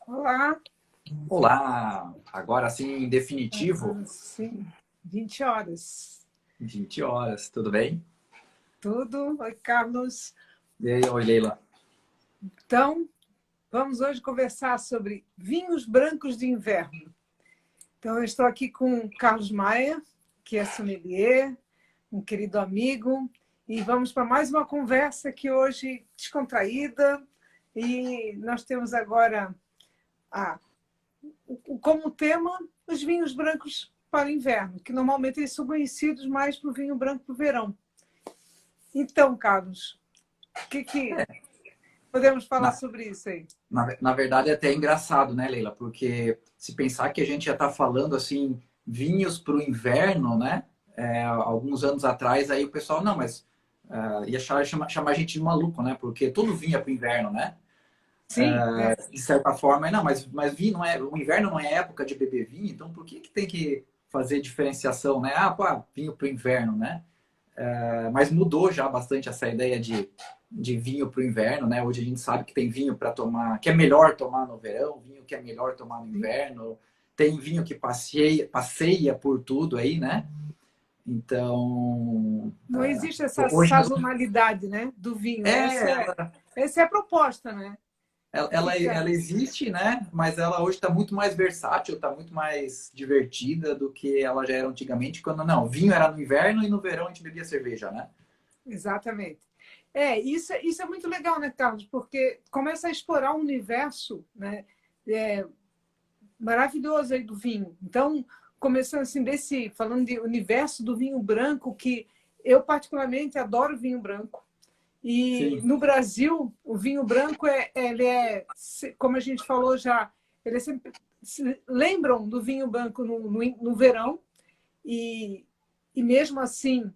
Olá. Olá! Agora sim, em definitivo, Sim, 20 horas. 20 horas, tudo bem? Tudo? Oi, Carlos. E aí, oi, Leila. Então, vamos hoje conversar sobre vinhos brancos de inverno. Então, eu estou aqui com o Carlos Maia, que é sommelier, um querido amigo, e vamos para mais uma conversa que hoje descontraída. E nós temos agora a, como tema os vinhos brancos para o inverno, que normalmente eles são conhecidos mais para o vinho branco para o verão. Então, Carlos, o que podemos falar Na, sobre isso aí? na verdade, é até engraçado, né, Leila? Porque se pensar que a gente já está falando, assim, vinhos para o inverno, né? Alguns anos atrás, aí o pessoal, não, mas ia chamar a gente de maluco, né? Porque tudo vinha para o inverno, né? Sim, é, De certa forma, não, mas vinho não é, o inverno não é época de beber vinho, então por que tem que fazer diferenciação, né? Ah, pô, vinho para o inverno, né? Mas mudou já bastante essa ideia de vinho para o inverno, né? Hoje a gente sabe que tem vinho para tomar, que é melhor tomar no verão, vinho que é melhor tomar no inverno, tem vinho que passeia por tudo aí, né? Então, não existe essa hoje nós, sazonalidade, né, do vinho. ela, Essa é a proposta, né? ela, É ficar. ela existe, né? Mas ela hoje está muito mais versátil, está muito mais divertida do que ela já era antigamente, quando não, vinho era no inverno e no verão a gente bebia cerveja, né? Exatamente. Isso é muito legal, né, Carlos? Porque começa a explorar um universo, né, é, maravilhoso aí do vinho. Então, começando assim, falando de universo do vinho branco, que eu particularmente adoro vinho branco. E Sim, no Brasil, o vinho branco como a gente falou já, ele é sempre lembram do vinho branco no verão e, e mesmo assim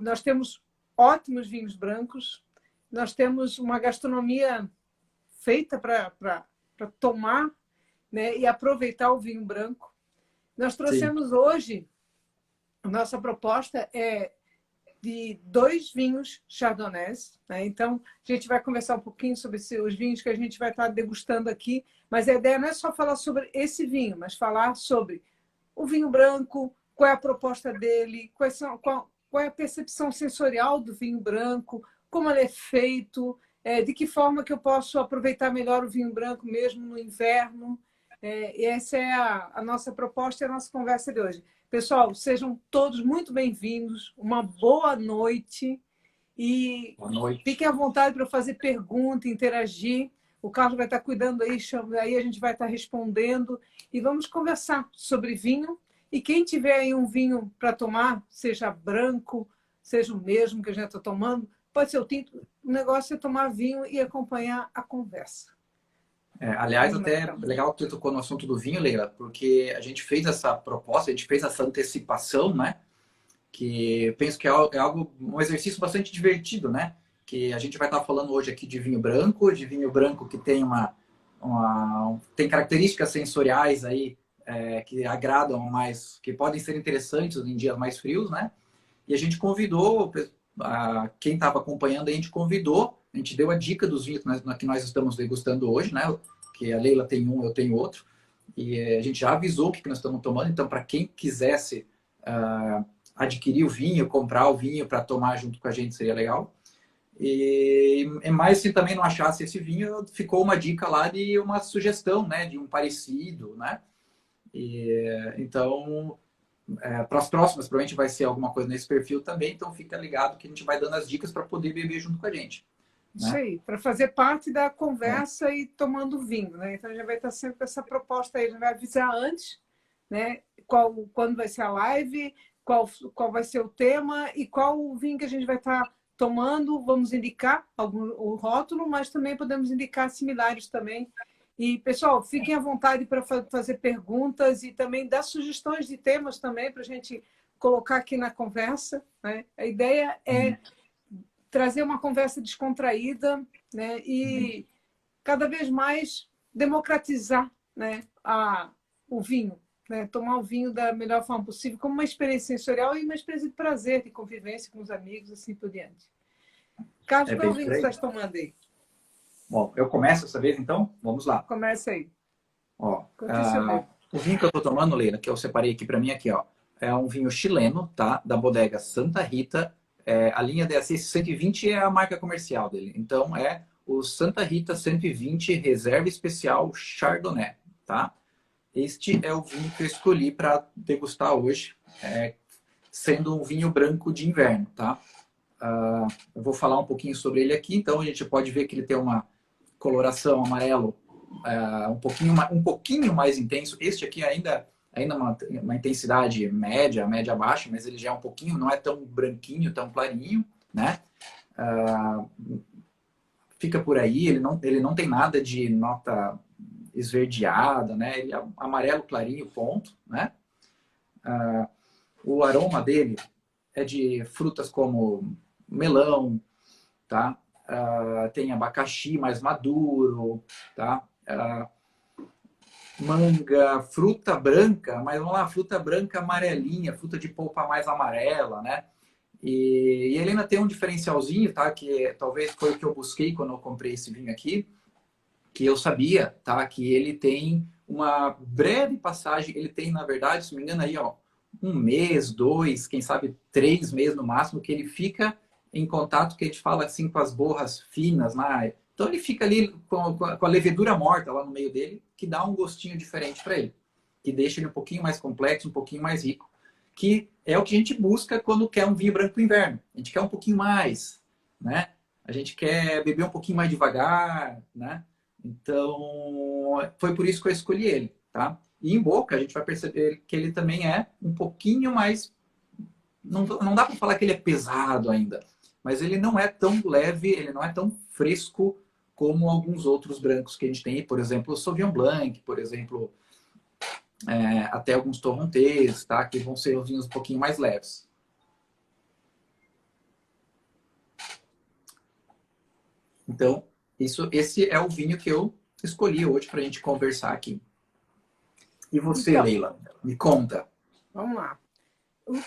nós temos ótimos vinhos brancos, nós temos uma gastronomia feita para tomar, né, e aproveitar o vinho branco. Nós sim. trouxemos hoje, a nossa proposta é de 2 vinhos chardonnays, né? Então, a gente vai conversar um pouquinho sobre os vinhos que a gente vai estar degustando aqui, mas a ideia não é só falar sobre esse vinho, mas falar sobre o vinho branco, qual é a proposta dele, qual é a percepção sensorial do vinho branco, como ele é feito, de que forma que eu posso aproveitar melhor o vinho branco mesmo no inverno. E essa é a nossa proposta e a nossa conversa de hoje. Pessoal, sejam todos muito bem-vindos, uma boa noite e Boa noite. fiquem à vontade para fazer pergunta, interagir. O Carlos vai estar cuidando aí, aí a gente vai estar respondendo e vamos conversar sobre vinho. E quem tiver aí um vinho para tomar, seja branco, seja o mesmo que a gente está tomando, pode ser o tinto. O negócio é tomar vinho e acompanhar a conversa. Aliás, Vamos até então. legal que tu tocou no assunto do vinho, Leila, porque a gente fez essa proposta, a gente fez essa antecipação, né? Que eu penso que é algo, um exercício bastante divertido, né? Que a gente vai estar falando hoje aqui de vinho branco que tem tem características sensoriais aí que agradam mais, que podem ser interessantes em dias mais frios, né? E a gente convidou, quem estava acompanhando, a gente convidou, a gente deu a dica dos vinhos que nós estamos degustando hoje, né? Que a Leila tem um, eu tenho outro. E a gente já avisou o que nós estamos tomando, então, para quem quisesse adquirir o vinho, comprar o vinho para tomar junto com a gente, seria legal. Mais se também não achasse esse vinho, ficou uma dica lá de uma sugestão, né? De um parecido, né? Então, para as próximas, provavelmente vai ser alguma coisa nesse perfil também, então fica ligado que a gente vai dando as dicas para poder beber junto com a gente, Isso né? aí, para fazer parte da É. conversa e tomando vinho, né? Então já vai estar sempre com essa proposta aí, a gente vai avisar antes, né? Quando vai ser a live, qual vai ser o tema e qual o vinho que a gente vai estar tomando. Vamos indicar o rótulo, mas também podemos indicar similares também. E, pessoal, fiquem à vontade para fazer perguntas e também dar sugestões de temas também para a gente colocar aqui na conversa, né? A ideia é trazer uma conversa descontraída, né? E cada vez mais democratizar, né? O vinho, né? Tomar o vinho da melhor forma possível, como uma experiência sensorial e uma experiência de prazer, de convivência com os amigos, assim por diante. Carlos, É qual é o bem vinho por que você aí. está tomando aí? Bom, eu começo dessa vez, então? Vamos lá. Começa aí. Ó, Quanto isso eu bebo? o vinho que eu tô tomando, Leila, que eu separei aqui para mim, aqui, ó, é um vinho chileno, tá? Da bodega Santa Rita. A linha DSC 120 é a marca comercial dele. Então, é o Santa Rita 120 Reserva Especial Chardonnay, tá? Este é o vinho que eu escolhi para degustar hoje, sendo um vinho branco de inverno, tá? Eu vou falar um pouquinho sobre ele aqui, então a gente pode ver que ele tem uma coloração amarelo um pouquinho mais intenso. Este aqui ainda uma intensidade média baixa, mas ele já é um pouquinho, não é tão branquinho, tão clarinho, né? Fica por aí, ele não tem nada de nota esverdeada, né? Ele é amarelo clarinho, ponto, né? O aroma dele é de frutas como melão, tá? Tem abacaxi mais maduro, tá? Manga, fruta branca, mas vamos lá, fruta branca amarelinha, fruta de polpa mais amarela, né? E ele ainda tem um diferencialzinho, tá? Que talvez foi o que eu busquei quando eu comprei esse vinho aqui, que eu sabia, tá? Que ele tem uma breve passagem, ele tem, na verdade, se não me engano, aí, ó, 1 mês, 2, quem sabe 3 meses no máximo, que ele fica em contato, que a gente fala assim, com as borras finas, né? Então ele fica ali com a levedura morta lá no meio dele, que dá um gostinho diferente para ele, que deixa ele um pouquinho mais complexo, um pouquinho mais rico, que é o que a gente busca quando quer um vinho branco pro inverno. A gente quer um pouquinho mais, né? A gente quer beber um pouquinho mais devagar, né? Então, foi por isso que eu escolhi ele, tá? E em boca, a gente vai perceber que ele também é um pouquinho mais... Não dá para falar que ele é pesado ainda, mas ele não é tão leve, ele não é tão fresco como alguns outros brancos que a gente tem, por exemplo, o Sauvignon Blanc, por exemplo, até alguns Torrontés, tá? Que vão ser os vinhos um pouquinho mais leves. Então, esse é o vinho que eu escolhi hoje para a gente conversar aqui. E você, Então, Leila, me conta. vamos lá.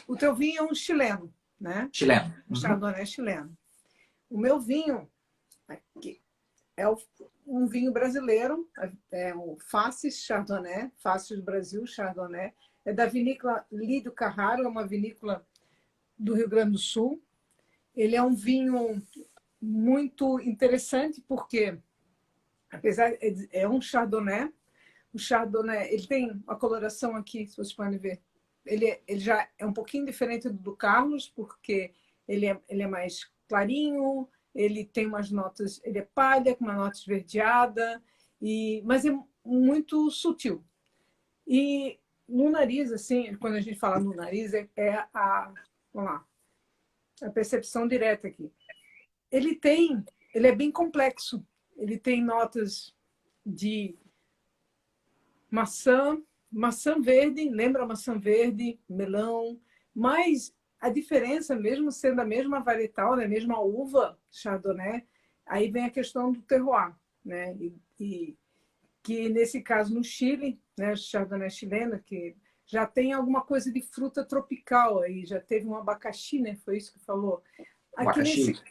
O teu vinho é um chileno, né? Chileno. Um Uhum. chardonnay chileno. O meu vinho aqui, é um vinho brasileiro, é o Faces Chardonnay, Faces do Brasil Chardonnay. É da vinícola Lídio Carraro, é uma vinícola do Rio Grande do Sul. Ele é um vinho muito interessante porque, apesar é um Chardonnay, o Chardonnay ele tem uma coloração aqui, se vocês podem ver. Ele já é um pouquinho diferente do Carlos, porque ele é mais clarinho, ele tem umas notas, ele é palha, com uma nota esverdeada, mas é muito sutil. E no nariz, assim, quando a gente fala no nariz, vamos lá, a percepção direta aqui. Ele é bem complexo. Ele tem notas de maçã verde, lembra maçã verde, melão, mas a diferença, mesmo sendo a mesma varietal, né, a mesma uva Chardonnay, aí vem a questão do terroir, né? E que nesse caso no Chile, né, Chardonnay chilena, que já tem alguma coisa de fruta tropical aí, já teve um abacaxi, né? Foi isso que falou. Aqui Abacaxi.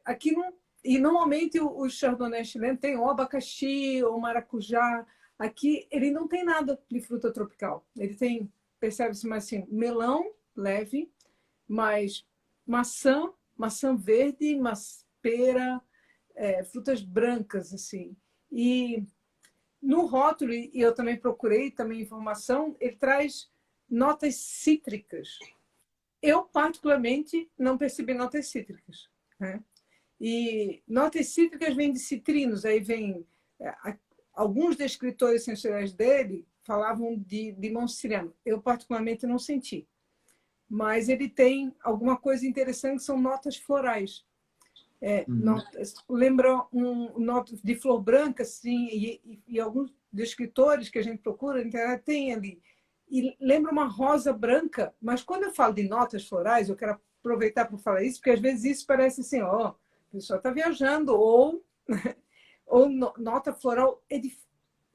aqui não, e normalmente o Chardonnay chileno tem ou abacaxi ou maracujá. Aqui ele não tem nada de fruta tropical. Ele tem, percebe-se mais assim, melão leve, mas maçã verde, pera, frutas brancas assim. E no rótulo, e eu também procurei também informação, ele traz notas cítricas. Eu, particularmente, não percebi notas cítricas, né? E notas cítricas vêm de citrinos, aí vem... alguns descritores sensoriais dele falavam de limão siciliano. Eu, particularmente, não senti. Mas ele tem alguma coisa interessante, que são notas florais. Lembra nota de flor branca, assim, e alguns descritores que a gente procura na internet tem ali. E lembra uma rosa branca, mas quando eu falo de notas florais, eu quero aproveitar para falar isso, porque às vezes isso parece assim, ó, a pessoa está viajando, ou nota floral.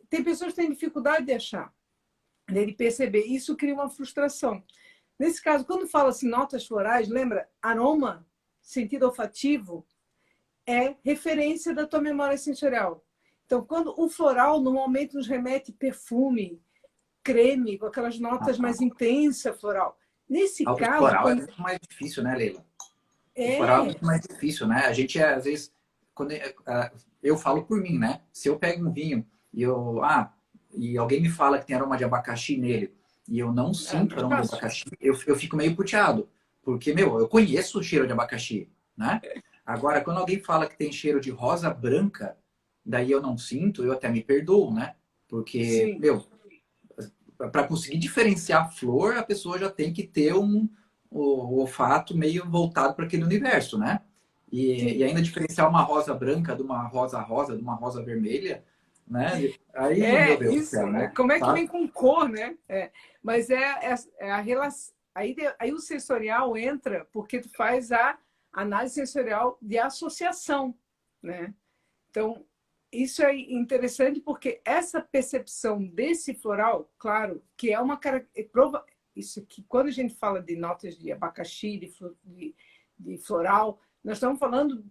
Tem pessoas que têm dificuldade de achar, de perceber. Isso cria uma frustração. Nesse caso, quando fala assim, notas florais, lembra aroma, sentido olfativo, é referência da tua memória sensorial. Então, quando o floral normalmente nos remete perfume, creme, com aquelas notas mais intensas, floral. Nesse O caso, floral é quando... muito mais difícil, né, Leila? O floral é é, muito mais difícil, né? A gente, às vezes, quando eu falo por mim, né? Se eu pego um vinho e alguém me fala que tem aroma de abacaxi nele e eu não é sinto mais aroma de fácil. abacaxi, eu fico meio puteado. Porque, meu, eu conheço o cheiro de abacaxi, né? Agora, quando alguém fala que tem cheiro de rosa branca, daí eu não sinto, eu até me perdoo, né? Porque, Sim, meu, para conseguir diferenciar a flor, a pessoa já tem que ter o olfato meio voltado para aquele universo, né? E sim. ainda diferenciar uma rosa branca de uma rosa rosa, de uma rosa vermelha, né? Aí, meu Deus do Isso. céu, né? Como é que vem Tá? com cor, né? Mas é a relação. Aí o sensorial entra porque tu faz a análise sensorial de associação, né? Então, isso é interessante porque essa percepção desse floral, claro, que é uma característica. Isso que quando a gente fala de notas de abacaxi, de floral, nós estamos falando,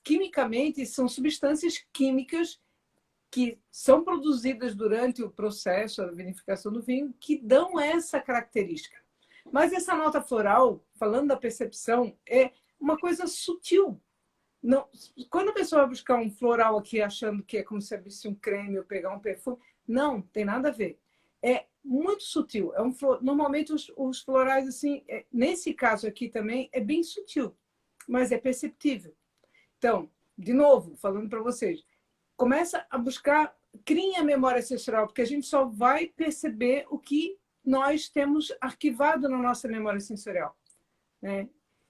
quimicamente, são substâncias químicas que são produzidas durante o processo, a vinificação do vinho, que dão essa característica. Mas essa nota floral, falando da percepção, é uma coisa sutil. Não, quando a pessoa vai buscar um floral aqui achando que é como se abrisse um creme ou pegar um perfume, não, tem nada a ver. É muito sutil. Normalmente os florais, assim, nesse caso aqui também, é bem sutil, mas é perceptível. Então, de novo, falando para vocês, começa a buscar, cria a memória sensorial, porque a gente só vai perceber o que nós temos arquivado na nossa memória sensorial, né?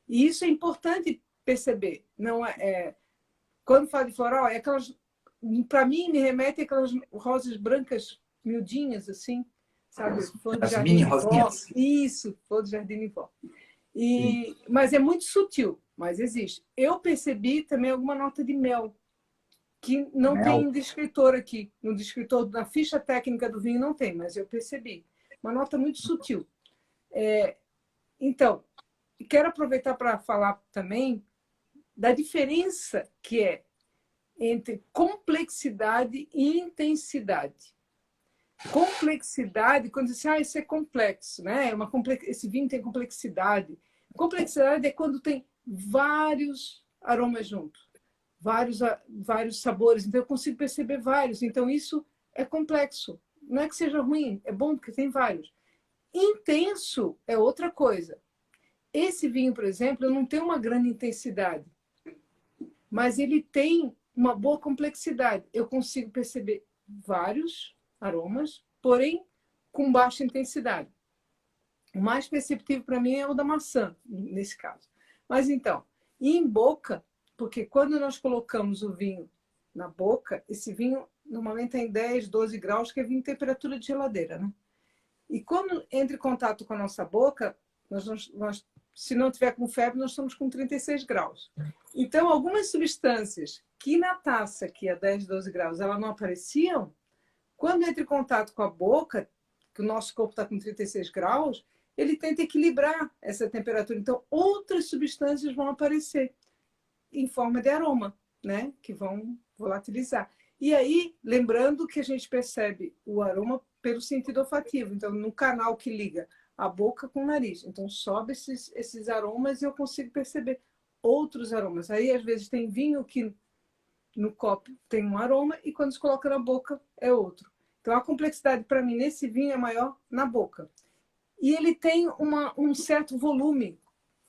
E isso é importante perceber. Não quando fala de floral, é aquelas, para mim, me remete àquelas rosas brancas miudinhas, assim, sabe? Flor de As jardim mini de vó. rosinhas. Isso, flor de jardim de vó. Sim. Mas é muito sutil, mas existe. Eu percebi também alguma nota de mel, que não Mel. tem descritor aqui. No descritor, na ficha técnica do vinho não tem, mas eu percebi. Uma nota muito sutil. Então, quero aproveitar para falar também da diferença que é entre complexidade e intensidade. Complexidade, quando você isso é complexo, né? Esse vinho tem complexidade. Complexidade é quando tem vários aromas juntos, vários sabores. Então, eu consigo perceber vários. Então, isso é complexo. Não é que seja ruim, é bom porque tem vários. Intenso é outra coisa. Esse vinho, por exemplo, não tem uma grande intensidade, mas ele tem uma boa complexidade. Eu consigo perceber vários aromas, porém com baixa intensidade. O mais perceptível para mim é o da maçã, nesse caso. Mas então, e em boca, porque quando nós colocamos o vinho na boca, esse vinho normalmente tem 10, 12 graus, que é vinho em temperatura de geladeira, né? E quando entra em contato com a nossa boca, nós se não tiver com febre, nós estamos com 36 graus. Então, algumas substâncias que na taça, que é 10, 12 graus, elas não apareciam, quando entra em contato com a boca, que o nosso corpo está com 36 graus, ele tenta equilibrar essa temperatura. Então, outras substâncias vão aparecer em forma de aroma, né? Que vão volatilizar. E aí, lembrando que a gente percebe o aroma pelo sentido olfativo. Então, no canal que liga a boca com o nariz. Então, sobe esses aromas e eu consigo perceber outros aromas. Aí, às vezes, tem vinho que no copo tem um aroma e quando se coloca na boca é outro. Então, a complexidade para mim nesse vinho é maior na boca. E ele tem um certo volume.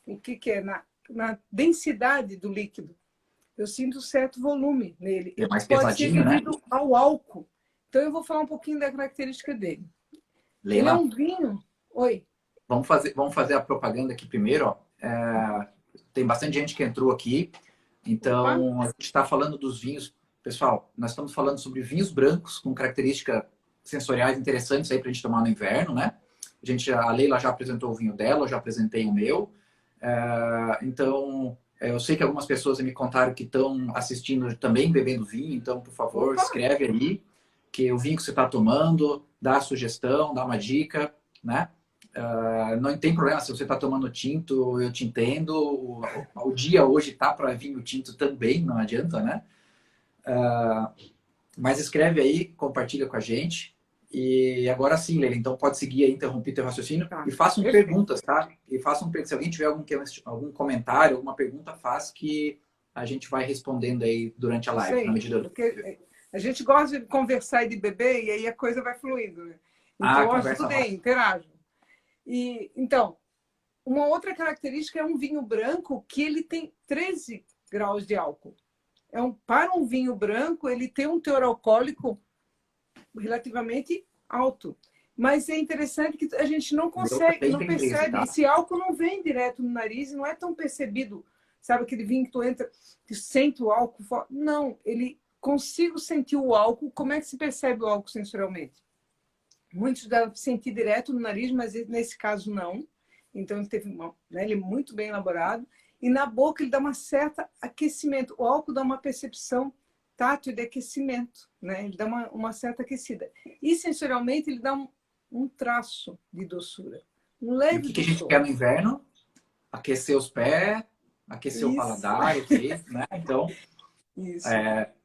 O que é? Na densidade do líquido. Eu sinto um certo volume nele. É E mais pode ser pesadinho, né? devido ao álcool. Então, eu vou falar um pouquinho da característica dele. Ele é Leila, um vinho... Oi. vamos fazer a propaganda aqui primeiro, ó. Tem bastante gente que entrou aqui, Opa. então a gente está falando dos vinhos. Pessoal, nós estamos falando sobre vinhos brancos com características sensoriais interessantes aí para a gente tomar no inverno, né? A Leila já apresentou o vinho dela, eu já apresentei o meu. Então, eu sei que algumas pessoas me contaram que estão assistindo também bebendo vinho, então, por favor, Opa. escreve aí que o vinho que você está tomando, dá a sugestão, dá uma dica, né? Não tem problema se você está tomando tinto, eu te entendo. O dia hoje tá para vinho tinto também, não adianta, né? Mas escreve aí, compartilha com a gente. E agora sim, Leila, então pode seguir aí, interromper teu raciocínio Tá, e façam perfeito. perguntas, tá? E façam, se alguém tiver algum comentário, alguma pergunta, faz que a gente vai respondendo aí durante a Isso live, na aí, medida do possível. porque a gente gosta de conversar e de beber, e aí a coisa vai fluindo, né? Ah, Então, conversa rola. ajudem, interajam. E, então, uma outra característica é um vinho branco que ele tem 13 graus de álcool. Para um vinho branco, ele tem um teor alcoólico relativamente alto. Mas é interessante que a gente não O meu consegue, também não tem 13, percebe. tá? Esse álcool não vem direto no nariz e não é tão percebido. Sabe aquele vinho que tu entra, que sente o álcool? Não, ele consigo sentir o álcool. Como é que se percebe o álcool sensorialmente? Muitos devem sentir direto no nariz, mas nesse caso não. Então ele teve ele é muito bem elaborado. E na boca ele dá um certo aquecimento. O álcool dá uma percepção tátil de aquecimento, né? Ele dá uma certa aquecida. E sensorialmente ele dá um traço de doçura, um E o leve que a gente doçor. quer no inverno? Aquecer os pés, aquecer o Isso, paladar, o queijo, né? Então, isso.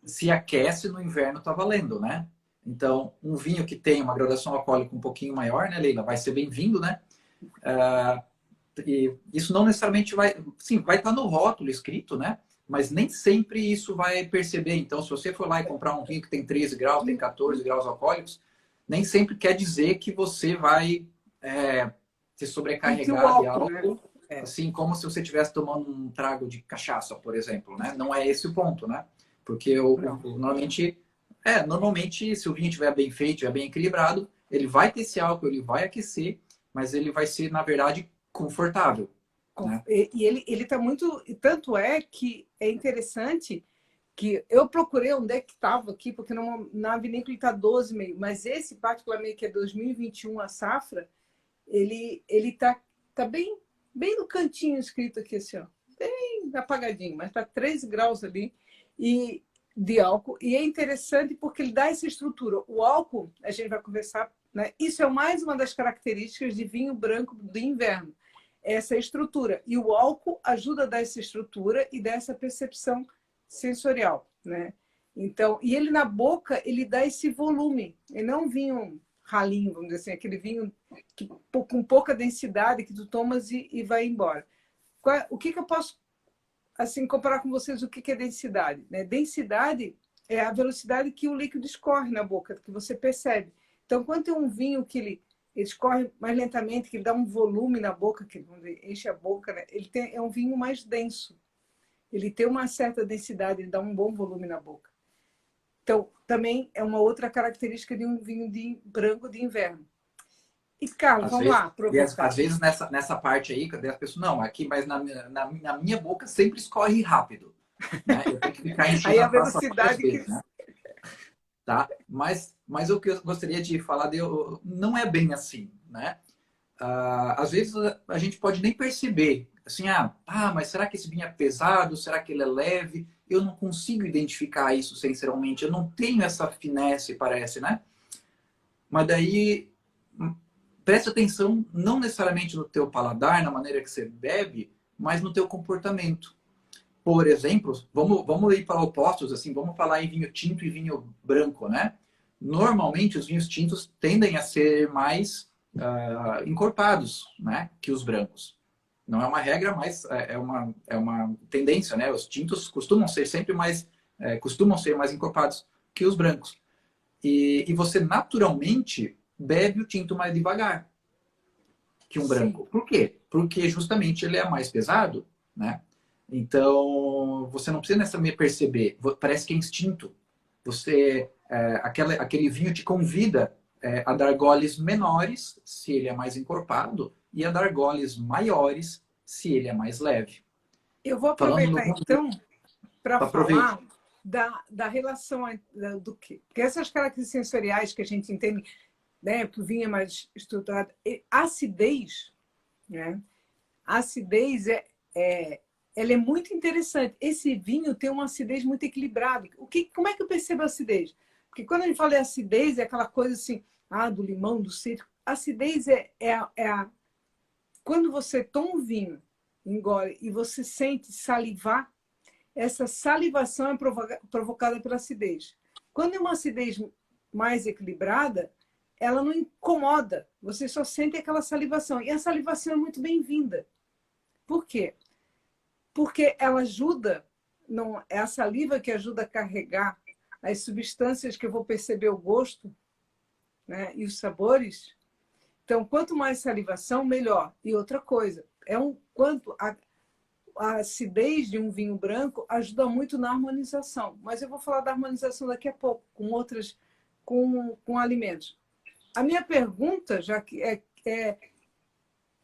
se aquece no inverno, tá valendo, né? Então, um vinho que tem uma graduação alcoólica um pouquinho maior, né, Leila? Vai ser bem-vindo, né? E isso não necessariamente vai... Sim, vai estar no rótulo escrito, né? Mas nem sempre isso vai perceber. Então, se você for lá e comprar um vinho que tem 13 graus, tem 14 graus alcoólicos, nem sempre quer dizer que você vai se Sentir o sobrecarregar de álcool, né? álcool, É. assim como se você estivesse tomando um trago de cachaça, por exemplo, né? Não é esse o ponto, né? Porque Não. normalmente, se o vinho estiver bem feito, estiver bem equilibrado, ele vai ter esse álcool, ele vai aquecer, mas ele vai ser, na verdade, confortável, né? E ele está muito. Tanto é que é interessante que eu procurei onde é que estava aqui, porque na vinícola está 12,5, mas esse, particularmente, que é 2021, a safra, ele tá bem no cantinho escrito aqui, assim, ó, bem apagadinho, mas está 13 graus ali e, de álcool. E é interessante porque ele dá essa estrutura. O álcool, a gente vai conversar, né? Isso é mais uma das características de vinho branco do inverno, essa estrutura. E o álcool ajuda a dar essa estrutura e dessa percepção sensorial, né? Então, e ele na boca, ele dá esse volume. Ele não é um vinho ralinho, vamos dizer assim, aquele vinho com pouca densidade que tu tomas e vai embora. O que eu posso assim comparar com vocês? O que é densidade? Né? Densidade é a velocidade que o líquido escorre na boca, que você percebe. Então, quando tem um vinho que ele escorre mais lentamente, que ele dá um volume na boca, que enche a boca, né? É um vinho mais denso. Ele tem uma certa densidade, ele dá um bom volume na boca. Então, também é uma outra característica de um vinho branco de inverno. E, Carlos, Às vamos vezes, lá aproveitar. às vezes nessa parte aí, cadê as pessoas? Não, aqui, mas na minha boca sempre escorre rápido, né? Eu tenho que ficar enchendo Aí a a taça várias velocidade que... vezes, né? Tá? Mas o que eu gostaria de falar não é bem assim, né? Às vezes a gente pode nem perceber, assim, mas será que esse vinho é pesado? Será que ele é leve? Eu não consigo identificar isso sinceramente, eu não tenho essa finesse, parece, né? Mas daí preste atenção não necessariamente no teu paladar, na maneira que você bebe, mas no teu comportamento. Por exemplo, vamos ir para opostos, assim, vamos falar em vinho tinto e vinho branco, né? Normalmente os vinhos tintos tendem a ser mais encorpados, né, que os brancos. Não é uma regra, mas é uma tendência, né? Os tintos costumam ser mais encorpados que os brancos. E você naturalmente bebe o tinto mais devagar que um Sim. branco. Por quê? Porque justamente ele é mais pesado, né? Então, você não precisa necessariamente perceber, parece que é instinto. Aquele vinho te convida a dar goles menores, se ele é mais encorpado, e a dar goles maiores, se ele é mais leve. Eu vou Falando no aproveitar, ponto então, para aproveite. falar da relação do quê? Porque essas características sensoriais que a gente entende, né, que o vinho é mais estruturado, acidez, né? A acidez ela é muito interessante. Esse vinho tem uma acidez muito equilibrada. Como é que eu percebo a acidez? Porque quando a gente fala de acidez, é aquela coisa assim, do limão, do cítrico. A acidez quando você toma um vinho, engole, e você sente salivar, essa salivação é provocada pela acidez. Quando é uma acidez mais equilibrada, ela não incomoda, você só sente aquela salivação. E a salivação é muito bem-vinda. Por quê? Porque ela ajuda, não, é a saliva que ajuda a carregar as substâncias que eu vou perceber o gosto, né, e os sabores. Então, quanto mais salivação, melhor. E outra coisa, quanto a acidez de um vinho branco ajuda muito na harmonização. Mas eu vou falar da harmonização daqui a pouco, com alimentos. A minha pergunta, já que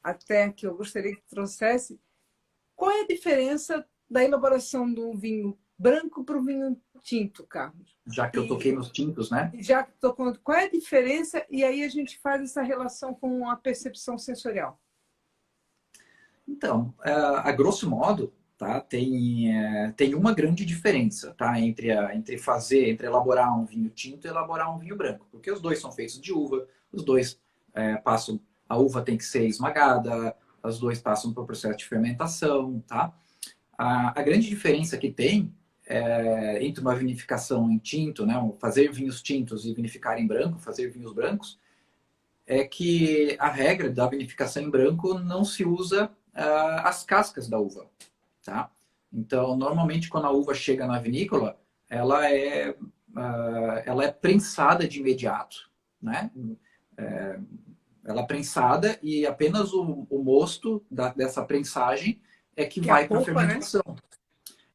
até que eu gostaria que trouxesse, qual é a diferença da elaboração de um vinho branco para o vinho tinto, Carlos? Já que eu toquei nos tintos, né? Já que tocou, qual é a diferença? E aí a gente faz essa relação com a percepção sensorial. Então, a grosso modo, tá, tem uma grande diferença, tá, entre elaborar um vinho tinto e elaborar um vinho branco, porque os dois são feitos de uva, os dois passam, a uva tem que ser esmagada, os dois passam por processo de fermentação, tá? A grande diferença que tem entre uma vinificação em tinto, né, fazer vinhos tintos e vinificar em branco, fazer vinhos brancos, é que a regra da vinificação em branco não se usa as cascas da uva, tá? Então, normalmente, quando a uva chega na vinícola, ela é prensada de imediato, né? Ela é prensada e apenas o mosto dessa prensagem é que vai para a fermentação.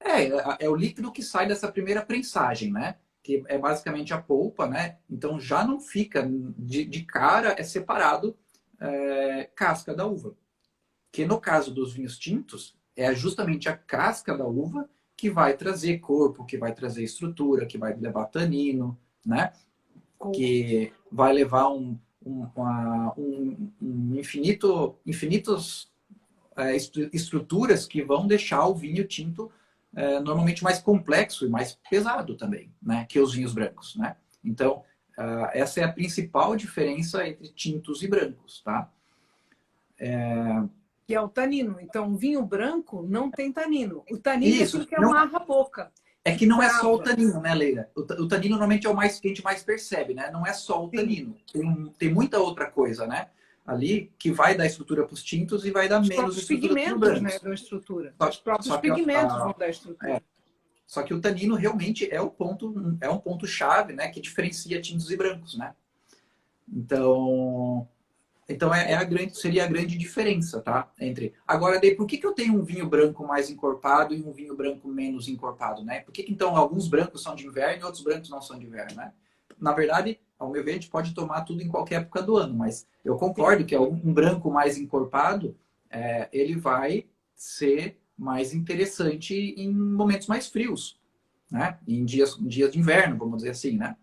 Né? É o líquido que sai dessa primeira prensagem, né? Que é basicamente a polpa, né? Então já não fica de cara, é separado casca da uva. Que no caso dos vinhos tintos, é justamente a casca da uva que vai trazer corpo, que vai trazer estrutura, que vai levar tanino, né? Que vai levar infinitos estruturas que vão deixar o vinho tinto normalmente mais complexo e mais pesado também, né? Que os vinhos brancos, né? Então, essa é a principal diferença entre tintos e brancos, tá? Que é o tanino. Então, o vinho branco não tem tanino. O tanino é aquilo que amarra a boca. É que não é só o tanino, né, Leila? O tanino normalmente é o mais que a gente mais percebe, né? Não é só o tanino. Tem muita outra coisa, né? Ali que vai dar estrutura para os tintos e vai dar menos estrutura para os brancos. Né, dão estrutura. Os próprios pigmentos vão dar estrutura. Só que o tanino realmente é um ponto chave, né? Que diferencia tintos e brancos, né? Então seria a grande diferença, tá? Agora, daí, por que eu tenho um vinho branco mais encorpado e um vinho branco menos encorpado, né? Por que então alguns brancos são de inverno e outros brancos não são de inverno, né? Na verdade, ao meu ver, a gente pode tomar tudo em qualquer época do ano, mas eu concordo que um branco mais encorpado, ele vai ser mais interessante em momentos mais frios, né? Em dias de inverno, vamos dizer assim, né?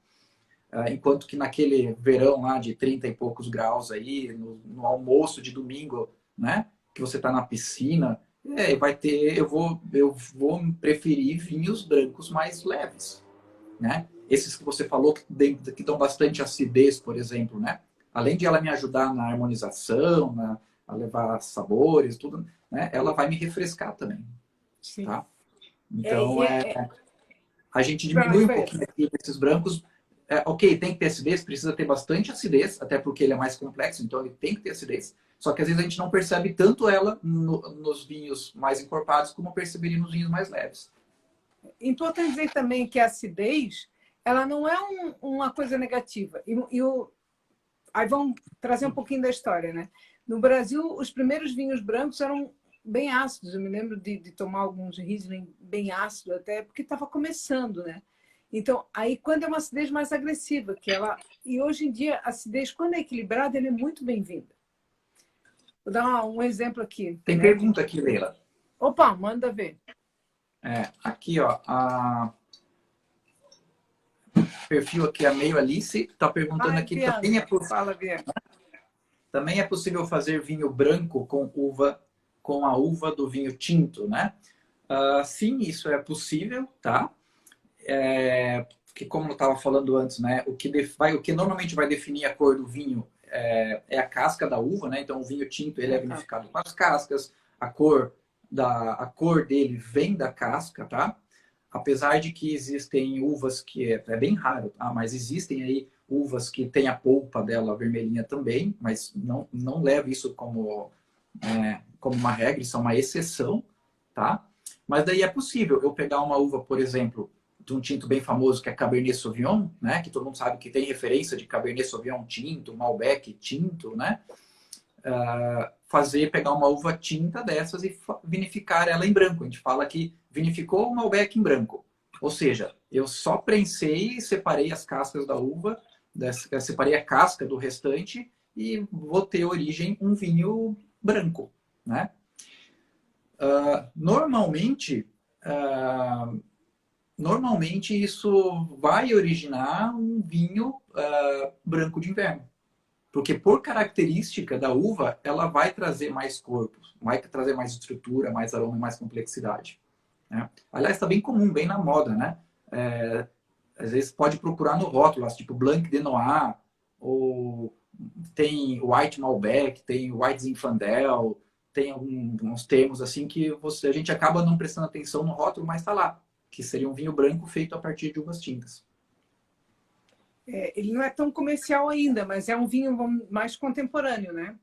Enquanto que naquele verão lá de 30 e poucos graus aí, no almoço de domingo, né? Que você está na piscina, eu vou preferir vinhos brancos mais leves, né? Esses que você falou que dão bastante acidez, por exemplo, né? Além de ela me ajudar na harmonização, a levar sabores, tudo, né? Ela vai me refrescar também, Sim. Tá? Então, a gente diminui um pouquinho aqui desses brancos. Ok, tem que ter acidez, precisa ter bastante acidez, até porque ele é mais complexo, então ele tem que ter acidez. Só que às vezes a gente não percebe tanto ela nos vinhos mais encorpados como perceberia nos vinhos mais leves. Importante dizer também que a acidez, ela não é uma coisa negativa. Aí vamos trazer um pouquinho da história, né? No Brasil, os primeiros vinhos brancos eram bem ácidos. Eu me lembro de tomar alguns Riesling bem ácido, até porque estava começando, né? Então, aí quando é uma acidez mais agressiva, e hoje em dia a acidez, quando é equilibrada, ela é muito bem-vinda. Vou dar um exemplo aqui. Tem pergunta aqui, Leila. Opa, manda ver. Aqui, ó, perfil aqui, a Meio Alice, está perguntando aqui, também é possível fazer vinho branco com a uva do vinho tinto, né? Sim, isso é possível, tá? Porque como eu estava falando antes, né? O que normalmente vai definir a cor do vinho é a casca da uva, né? Então o vinho tinto ele é vinificado com as cascas, a cor dele vem da casca, tá? Apesar de que existem uvas que é bem raro, tá? Mas existem aí uvas que tem a polpa dela vermelhinha também, mas não leva isso como uma regra, isso é uma exceção, tá? Mas daí é possível eu pegar uma uva, por exemplo, de um tinto bem famoso que é Cabernet Sauvignon, né? Que todo mundo sabe que tem referência de Cabernet Sauvignon tinto, Malbec tinto, né? Pegar uma uva tinta dessas e vinificar ela em branco. A gente fala que vinificou o Malbec em branco. Ou seja, eu só prensei e separei as cascas da uva, separei a casca do restante e vou ter origem um vinho branco, né? Normalmente, isso vai originar um vinho branco de inverno. Porque por característica da uva, ela vai trazer mais corpo, vai trazer mais estrutura, mais aroma e mais complexidade, né? Aliás, está bem comum, bem na moda, né? Às vezes pode procurar no rótulo, tipo Blanc de Noir, ou tem White Malbec, tem White Zinfandel, tem uns termos assim que a gente acaba não prestando atenção no rótulo, mas está lá, que seria um vinho branco feito a partir de uvas tintas. Ele não é tão comercial ainda, mas é um vinho mais contemporâneo, né?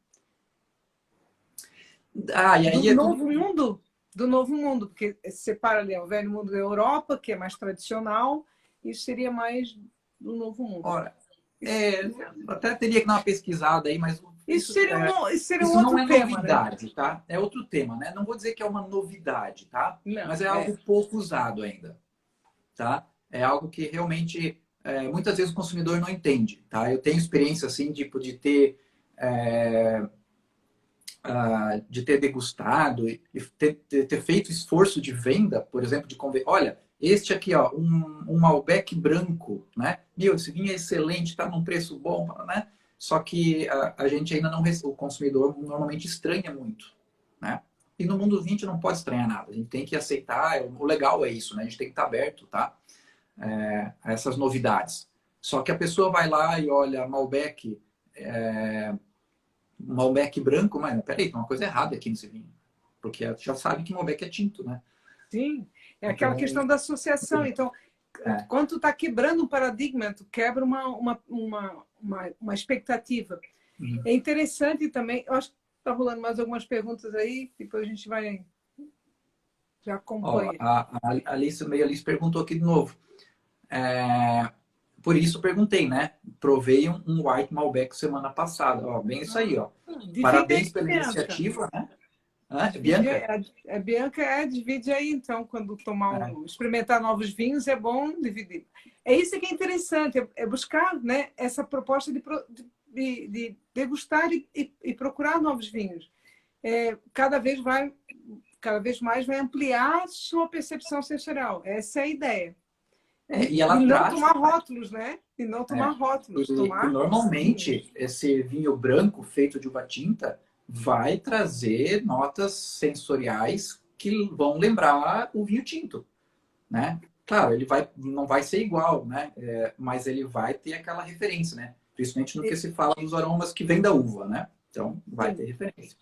E aí Do novo mundo, porque separa ali o velho mundo da Europa, que é mais tradicional, e isso seria mais do novo mundo. Ora, até teria que dar uma pesquisada aí, mas isso seria isso outro não é tema, novidade, né? tá? É outro tema, né? Não vou dizer que é uma novidade, tá? Não, mas é algo pouco usado ainda, tá? É algo que realmente muitas vezes o consumidor não entende, tá? Eu tenho experiência assim, tipo, de ter degustado e ter feito esforço de venda, por exemplo, de conver... Olha, este aqui, ó, um Malbec branco, né? Meu, esse vinho é excelente, está num preço bom, né? Só que a gente ainda não... O consumidor normalmente estranha muito, né? E no mundo 20 não pode estranhar nada. A gente tem que aceitar, o legal é isso, né? A gente tem que estar aberto, tá? A essas novidades. Só que a pessoa vai lá e olha Malbec... Malbec branco, mas peraí, tem uma coisa errada aqui nesse vinho. Porque já sabe que Malbec é tinto, né? Sim, é aquela questão da associação. Então, quando tu está quebrando um paradigma, tu quebra uma expectativa. É interessante também, eu acho que está rolando mais algumas perguntas aí, depois a gente vai já acompanha. A Alice perguntou aqui de novo. Por isso perguntei, né? Provei um White Malbec semana passada. Ó, bem isso aí, ó. Parabéns pela iniciativa, né? Bianca? Bianca, divide aí, então, quando experimentar novos vinhos, é bom dividir. É isso que é interessante, é buscar, né, essa proposta de degustar e procurar novos vinhos. Cada vez mais vai ampliar a sua percepção sensorial. Essa é a ideia. E ela não tomar rótulos, né? E não tomar rótulos. E normalmente, esse vinho branco feito de uva tinta vai trazer notas sensoriais que vão lembrar o vinho tinto, né? Claro, ele não vai ser igual, né? Mas ele vai ter aquela referência, né? Principalmente no que se fala dos aromas que vêm da uva, né? Então, vai ter referência.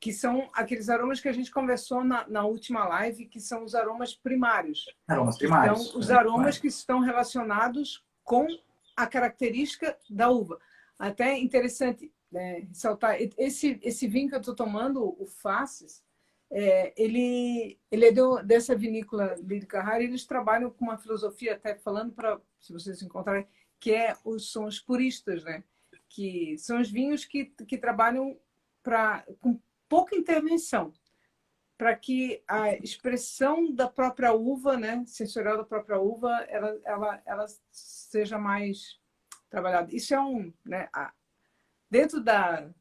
Que são aqueles aromas que a gente conversou na última live, que são os aromas primários. Aromas primários. Então, os aromas que estão relacionados com a característica da uva. Até interessante ressaltar, esse vinho que eu estou tomando, o Faces, ele é dessa vinícola Lili Carrara, eles trabalham com uma filosofia, até falando para, se vocês encontrarem, que são os puristas, né? Que são os vinhos que trabalham com pouca intervenção, para que a expressão da própria uva, né, sensorial da própria uva, ela seja mais trabalhada. Isso é né, dentro da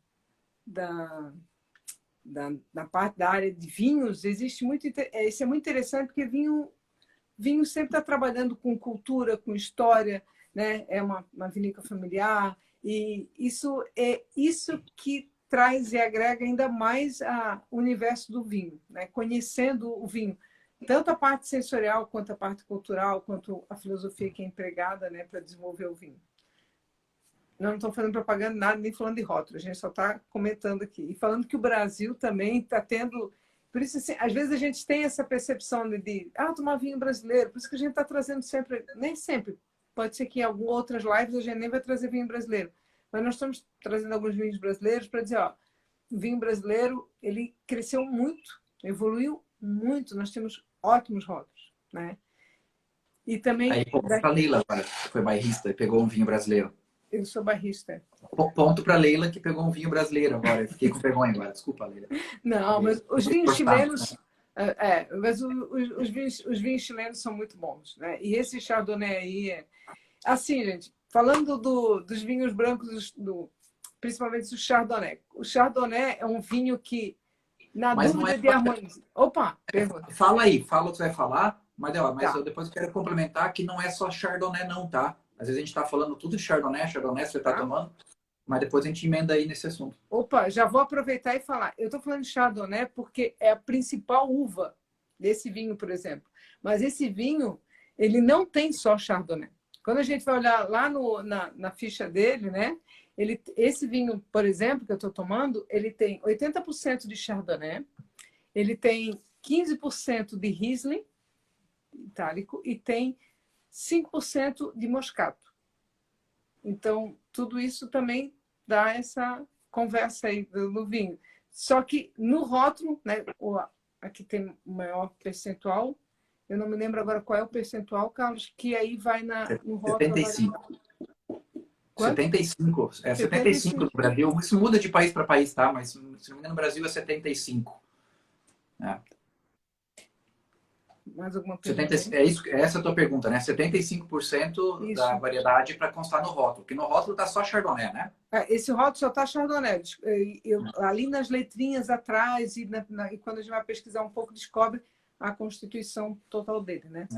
parte da área de vinhos, existe isso é muito interessante, porque vinho sempre está trabalhando com cultura, com história, né? É uma vinícola familiar, e isso é isso que traz e agrega ainda mais o universo do vinho, né? Conhecendo o vinho, tanto a parte sensorial, quanto a parte cultural, quanto a filosofia que é empregada, né, para desenvolver o vinho. Nós não estamos fazendo propaganda nada, nem falando de rótulo, a gente só está comentando aqui. E falando que o Brasil também está tendo... Por isso, assim, às vezes a gente tem essa percepção tomar vinho brasileiro, por isso que a gente está trazendo sempre, nem sempre, pode ser que em algumas outras lives a gente nem vai trazer vinho brasileiro, mas nós estamos trazendo alguns vinhos brasileiros para dizer, ó, o vinho brasileiro, ele cresceu muito, evoluiu muito, nós temos ótimos rótulos, né? E também... Aí, ponto para Leila agora, que foi bairrista e pegou um vinho brasileiro. Eu sou barrista. Ponto para Leila, que pegou um vinho brasileiro agora. Eu fiquei com vergonha agora. Desculpa, Leila. Não, mas os vinhos chilenos... mas os vinhos chilenos são muito bons, né? E esse Chardonnay aí... Assim, gente, falando dos vinhos brancos, principalmente do Chardonnay. O Chardonnay é um vinho que, na Mas dúvida não é... de harmonização... Opa, pergunta. Fala aí, fala o que você vai falar, mas Tá. eu depois quero complementar que não é só Chardonnay não, tá? Às vezes a gente está falando tudo de Chardonnay você está tomando, mas depois a gente emenda aí nesse assunto. Opa, já vou aproveitar e falar. Eu estou falando de Chardonnay porque é a principal uva desse vinho, por exemplo. Mas esse vinho, ele não tem só Chardonnay. Quando a gente vai olhar lá na ficha dele, né? Esse vinho, por exemplo, que eu estou tomando, ele tem 80% de Chardonnay, ele tem 15% de Riesling itálico e tem 5% de Moscato. Então, tudo isso também dá essa conversa aí do vinho. Só que no rótulo, né, aqui tem o maior percentual, eu não me lembro agora qual é o percentual, Carlos, que aí vai no rótulo... 75. Quanto? 75. É 75 no Brasil. Isso muda de país para país, tá? Mas se não me engano, no Brasil é 75. É. Mais alguma pergunta? Essa é a tua pergunta, né? 75% Isso. da variedade para constar no rótulo. Porque no rótulo tá só Chardonnay, né? Esse rótulo só está Chardonnay. Ali nas letrinhas atrás e quando a gente vai pesquisar um pouco, descobre a constituição total dele, né?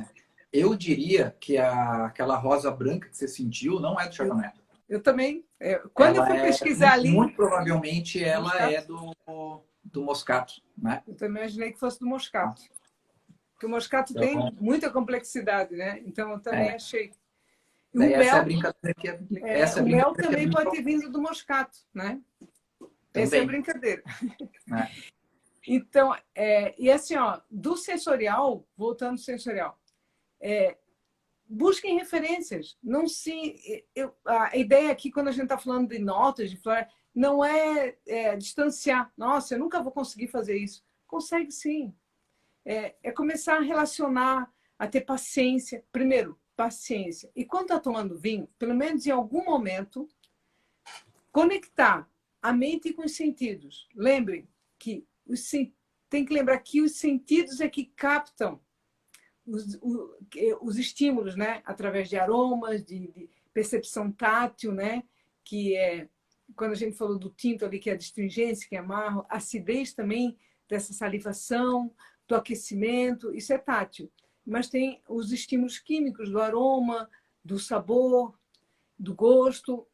Eu diria que aquela rosa branca que você sentiu não é do Chardonnay. Eu também. Quando eu fui pesquisar ali... Muito provavelmente ela é do Moscato, né? Eu também imaginei que fosse do Moscato. Porque o Moscato tem muita complexidade, né? Então eu também achei. E o essa mel, é a brincadeira que o mel também pode ter vindo do Moscato, né? Também. Essa é a brincadeira. Então, e assim, ó, do sensorial, voltando ao sensorial, busquem referências. Não a ideia aqui, quando a gente está falando de notas, de flora, não é distanciar. Nossa, eu nunca vou conseguir fazer isso. Consegue sim. É começar a relacionar, a ter paciência. Primeiro, paciência. E quando está tomando vinho, pelo menos em algum momento, conectar a mente com os sentidos. Lembrem que tem que lembrar que os sentidos é que captam os estímulos, né? Através de aromas, de percepção tátil, né? Que é, quando a gente falou do tinto ali, que é a astringência, que é amargo, acidez também dessa salivação, do aquecimento, isso é tátil. Mas tem os estímulos químicos do aroma, do sabor, do gosto.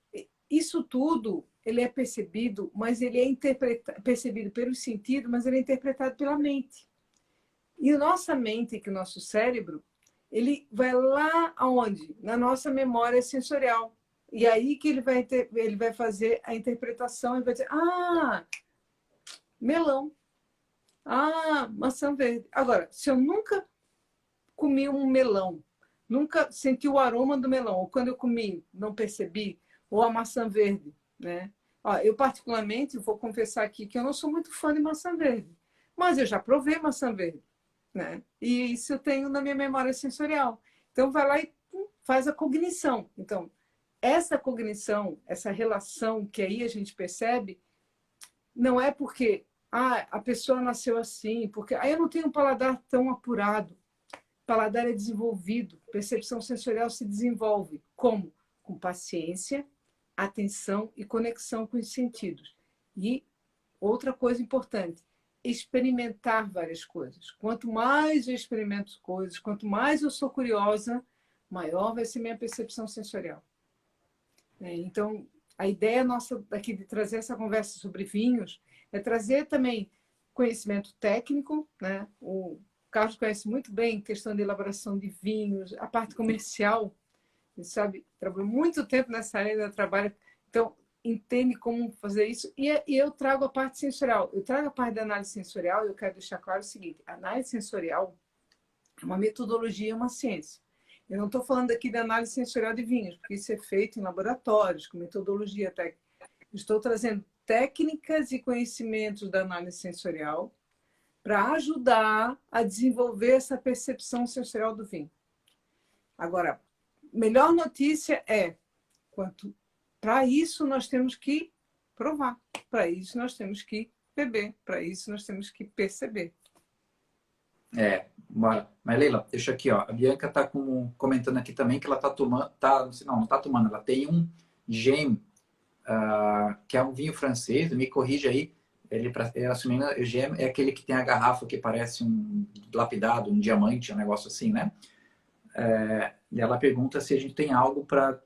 Isso tudo ele é percebido, mas ele é percebido pelos sentidos, mas ele é interpretado pela mente. E a nossa mente, que o nosso cérebro, ele vai lá aonde? Na nossa memória sensorial. E aí que ele vai fazer a interpretação e vai dizer, melão. Maçã verde. Agora, se eu nunca comi um melão, nunca senti o aroma do melão, ou quando eu comi, não percebi, ou a maçã verde, né? Eu, particularmente, vou confessar aqui que eu não sou muito fã de maçã verde, mas eu já provei maçã verde, né? E isso eu tenho na minha memória sensorial. Então, vai lá e faz a cognição. Então, essa cognição, essa relação que aí a gente percebe, não é porque a pessoa nasceu assim, porque aí eu não tenho um paladar tão apurado. O paladar é desenvolvido, percepção sensorial se desenvolve. Como? Com paciência, atenção e conexão com os sentidos. E outra coisa importante, experimentar várias coisas. Quanto mais eu experimento coisas, quanto mais eu sou curiosa, maior vai ser minha percepção sensorial. Então, a ideia nossa aqui de trazer essa conversa sobre vinhos é trazer também conhecimento técnico, né? O Carlos conhece muito bem a questão de elaboração de vinhos, a parte comercial, ele sabe, trabalhou muito tempo nessa área, trabalha Então, entende como fazer isso. E eu trago a parte sensorial. Eu trago a parte da análise sensorial e eu quero deixar claro o seguinte. A análise sensorial é uma metodologia, é uma ciência. Eu não estou falando aqui da análise sensorial de vinhos, porque isso é feito em laboratórios, com metodologia técnica. Estou trazendo técnicas e conhecimentos da análise sensorial para ajudar a desenvolver essa percepção sensorial do vinho. Agora, melhor notícia é, para isso nós temos que provar, para isso nós temos que beber, para isso nós temos que perceber. Bora. Mas Leila, deixa aqui, ó. A Bianca tá comentando aqui também que ela tá tomando, não tá tomando, ela tem um Gem, que é um vinho francês, me corrige aí, ele, assumindo, o Gem é aquele que tem a garrafa que parece um lapidado, um diamante, um negócio assim, né? E ela pergunta se a gente tem algo para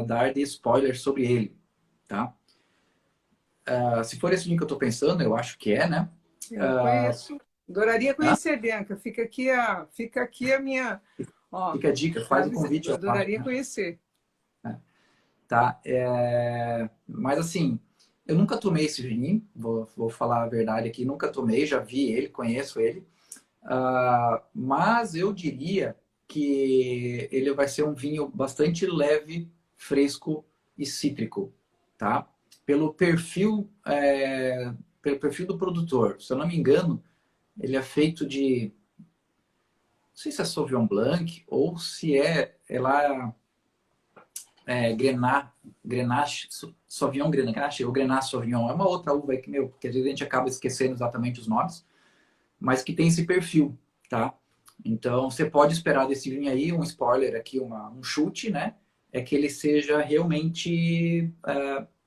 dar de spoiler sobre ele, tá? Se for esse vinho que eu tô pensando, eu acho que é, né? Eu conheço. Adoraria conhecer, Bianca. Fica aqui a minha... Ó, fica a dica, faz o convite. Eu adoraria conhecer. Tá? Mas assim, eu nunca tomei esse vinho, vou falar a verdade aqui, nunca tomei, já vi ele, conheço ele. Mas eu diria que ele vai ser um vinho bastante leve, fresco e cítrico, tá? Pelo perfil do produtor. Se eu não me engano, ele é feito de... Não sei se é Sauvignon Blanc ou se Grenache, Sauvignon Grenache ou Grenache Sauvignon. É uma outra uva que, que às vezes a gente acaba esquecendo exatamente os nomes, mas que tem esse perfil, tá? Então, você pode esperar desse vinho aí, um spoiler aqui, um chute, né? É que ele seja realmente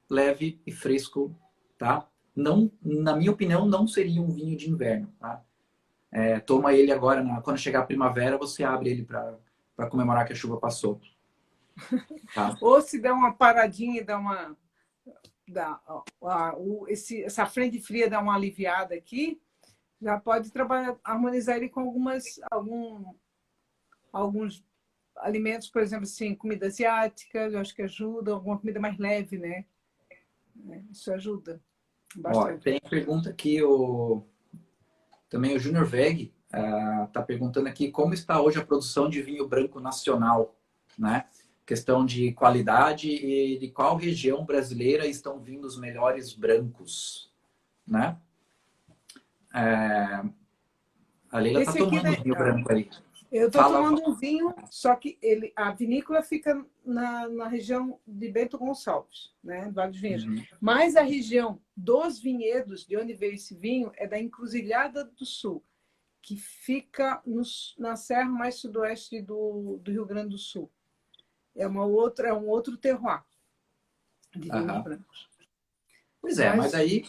leve e fresco, tá? Não, na minha opinião, não seria um vinho de inverno, tá? Toma ele agora, quando chegar a primavera, você abre ele para comemorar que a chuva passou. Tá? Ou se der uma paradinha e essa frente fria dá uma aliviada aqui, já pode harmonizar ele com alguns alimentos, por exemplo, assim, comida asiática, eu acho que ajuda, alguma comida mais leve, né? Isso ajuda bastante. Ó, tem pergunta aqui, também o Junior Veg está perguntando aqui como está hoje a produção de vinho branco nacional, né? Questão de qualidade e de qual região brasileira estão vindo os melhores brancos, né? A Leila está tomando um vinho branco aí. Eu estou tomando um vinho, só que a vinícola fica na região de Bento Gonçalves, né? Vale dos Vinhedos. Uhum. Mas a região dos vinhedos, de onde veio esse vinho, é da Encruzilhada do Sul, que fica na serra mais sudoeste do Rio Grande do Sul. É um outro terroir de vinhos brancos. Pois mas aí,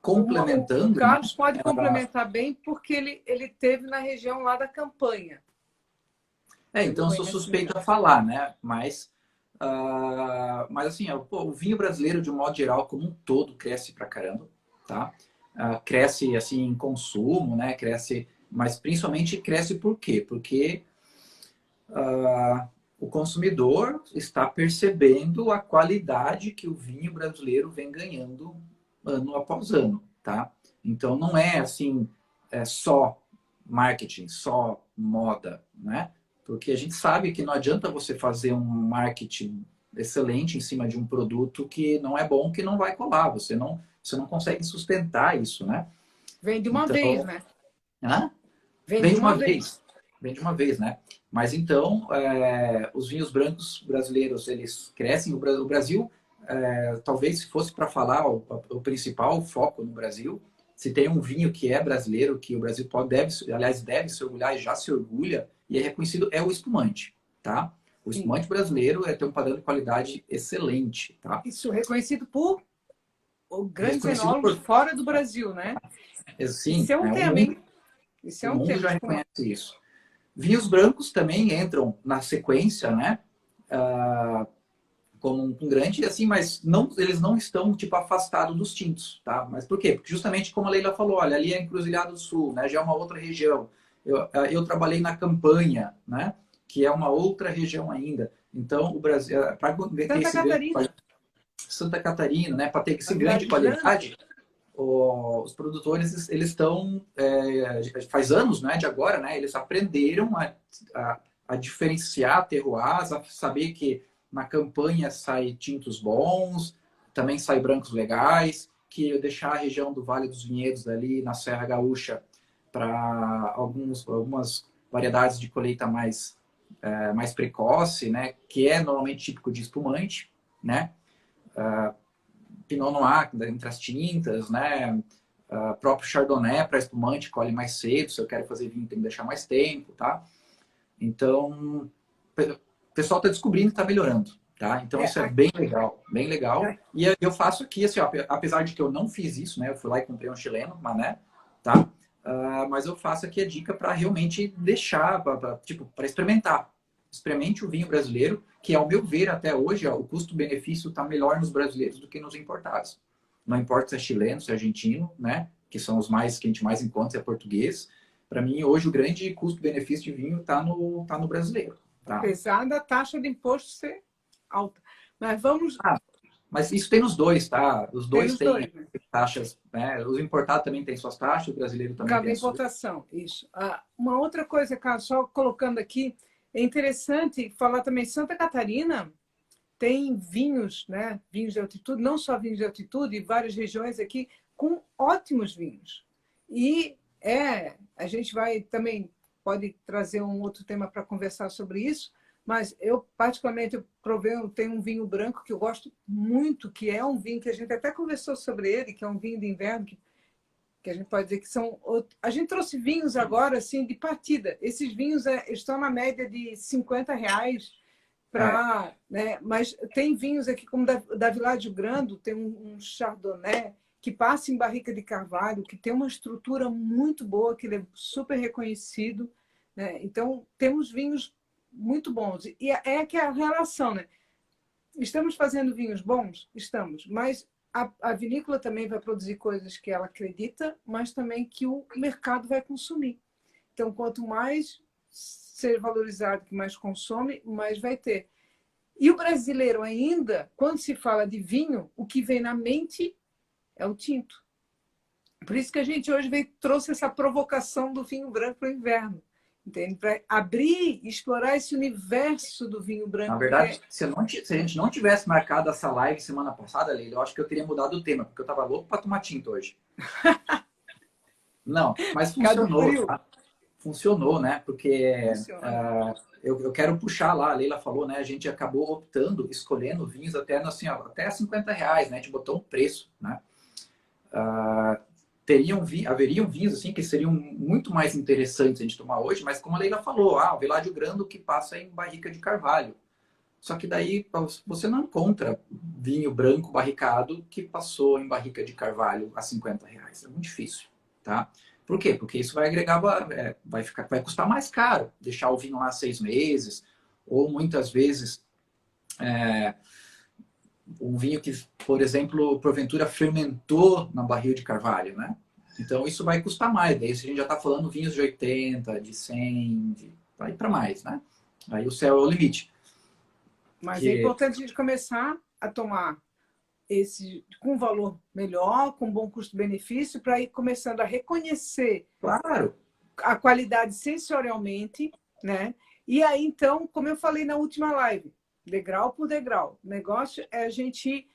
complementando... O Carlos pode complementar bem, porque ele teve na região lá da Campanha. Então eu sou suspeito a falar, né? Mas assim, o vinho brasileiro, de um modo geral, como um todo, cresce pra caramba, tá? Cresce, assim, em consumo, né? Cresce, mas principalmente cresce por quê? Porque... o consumidor está percebendo a qualidade que o vinho brasileiro vem ganhando ano após ano, tá? Então não é assim, só marketing, só moda, né? Porque a gente sabe que não adianta você fazer um marketing excelente em cima de um produto que não é bom, que não vai colar. Você não consegue sustentar isso, né? Vem de uma vez, né? Vem de uma vez. Vem de uma vez, né? Mas então, os vinhos brancos brasileiros, eles crescem. O Brasil, talvez se fosse para falar o principal foco no Brasil, se tem um vinho que é brasileiro, que o Brasil deve se orgulhar e já se orgulha, e é reconhecido, é o espumante, tá? O espumante brasileiro tem um padrão de qualidade excelente, tá? Isso, reconhecido por grandes enólogos fora do Brasil, né? Sim, isso é um tema, hein? Isso é um tema. O mundo já tema. reconhece isso. Vinhos brancos também entram na sequência, né? Como um grande, assim, mas eles não estão, tipo, afastados dos tintos, tá? Mas por quê? Porque justamente como a Leila falou, olha, ali é Encruzilhada do Sul, né? Já é uma outra região. Eu trabalhei na Campanha, né? Que é uma outra região ainda. Então, o Brasil... Santa Catarina. Santa Catarina, né? Para ter esse A ganho de Vila de Grande. qualidade, os produtores, eles estão, faz anos, né, de agora, né? Eles aprenderam a diferenciar terroirs, a saber que na campanha sai tintos bons, também sai brancos legais, que deixar a região do Vale dos Vinhedos ali na Serra Gaúcha para algumas variedades de colheita mais precoce, né? Que é normalmente típico de espumante, né? Pinot Noir entre as tintas, né? Próprio Chardonnay para espumante colhe mais cedo. Se eu quero fazer vinho, tem que deixar mais tempo, tá? Então, o pessoal está descobrindo e está melhorando, tá? Então, isso é bem legal, bem legal. E eu faço aqui, assim, ó, apesar de que eu não fiz isso, né? Eu fui lá e comprei um chileno, mané, tá? Mas eu faço aqui a dica para realmente deixar, para experimentar. Experimente o vinho brasileiro, que, ao meu ver, até hoje, ó, o custo-benefício está melhor nos brasileiros do que nos importados. Não importa se é chileno, se é argentino, né? Que são os mais que a gente mais encontra, se é português. Para mim, hoje, o grande custo-benefício de vinho está no brasileiro. Tá? Apesar da taxa de imposto ser alta. Mas vamos... Mas isso tem nos dois, tá? Os dois têm né? taxas, né? Os importados também têm suas taxas, o brasileiro também Cabe tem a importação, isso. Uma outra coisa, Carlos, só colocando aqui, é interessante falar também, Santa Catarina tem vinhos, né? Vinhos de altitude, não só vinhos de altitude, várias regiões aqui com ótimos vinhos. E a gente vai também, pode trazer um outro tema para conversar sobre isso, mas eu, particularmente, eu tenho um vinho branco que eu gosto muito, que é um vinho que a gente até conversou sobre ele, que é um vinho de inverno, que a gente pode dizer que são... A gente trouxe vinhos agora, assim, de partida. Esses vinhos estão na média de R$ 50 né? Mas tem vinhos aqui, como da Village Grande, tem um Chardonnay que passa em barrica de carvalho, que tem uma estrutura muito boa, que ele é super reconhecido, né? Então, temos vinhos muito bons. E é que a relação, né? Estamos fazendo vinhos bons? Estamos. Mas a vinícola também vai produzir coisas que ela acredita, mas também que o mercado vai consumir. Então, quanto mais ser valorizado, que mais consome, mais vai ter. E o brasileiro ainda, quando se fala de vinho, o que vem na mente é o tinto. Por isso que a gente hoje trouxe essa provocação do vinho branco para o inverno. Entende? Para abrir, explorar esse universo do vinho branco. Na verdade, se a gente não tivesse marcado essa live semana passada, Leila, eu acho que eu teria mudado o tema, porque eu estava louco para tomar tinto hoje. Não, mas funcionou, tá? Funcionou, né? Porque eu quero puxar lá, a Leila falou, né? A gente acabou optando, escolhendo vinhos até, assim, ó, até R$ 50, né? A gente botou um preço, né? Haveriam vinhos assim que seriam muito mais interessantes a gente tomar hoje, mas como a Leila falou, o Village Grande que passa em barrica de carvalho. Só que daí você não encontra vinho branco barricado que passou em barrica de carvalho a R$ 50. É muito difícil, tá? Por quê? Porque isso vai agregar, vai custar mais caro deixar o vinho lá 6 meses, ou muitas vezes um vinho que, por exemplo, porventura fermentou na barril de carvalho, né? Então isso vai custar mais. Daí a gente já está falando vinhos de 80, de 100, vai para mais, né? Aí o céu é o limite. Mas é importante a gente começar a tomar esse com valor melhor, com bom custo-benefício, para ir começando a reconhecer, claro, a qualidade sensorialmente, né? E aí, então, como eu falei na última live, degrau por degrau. O negócio é a gente ir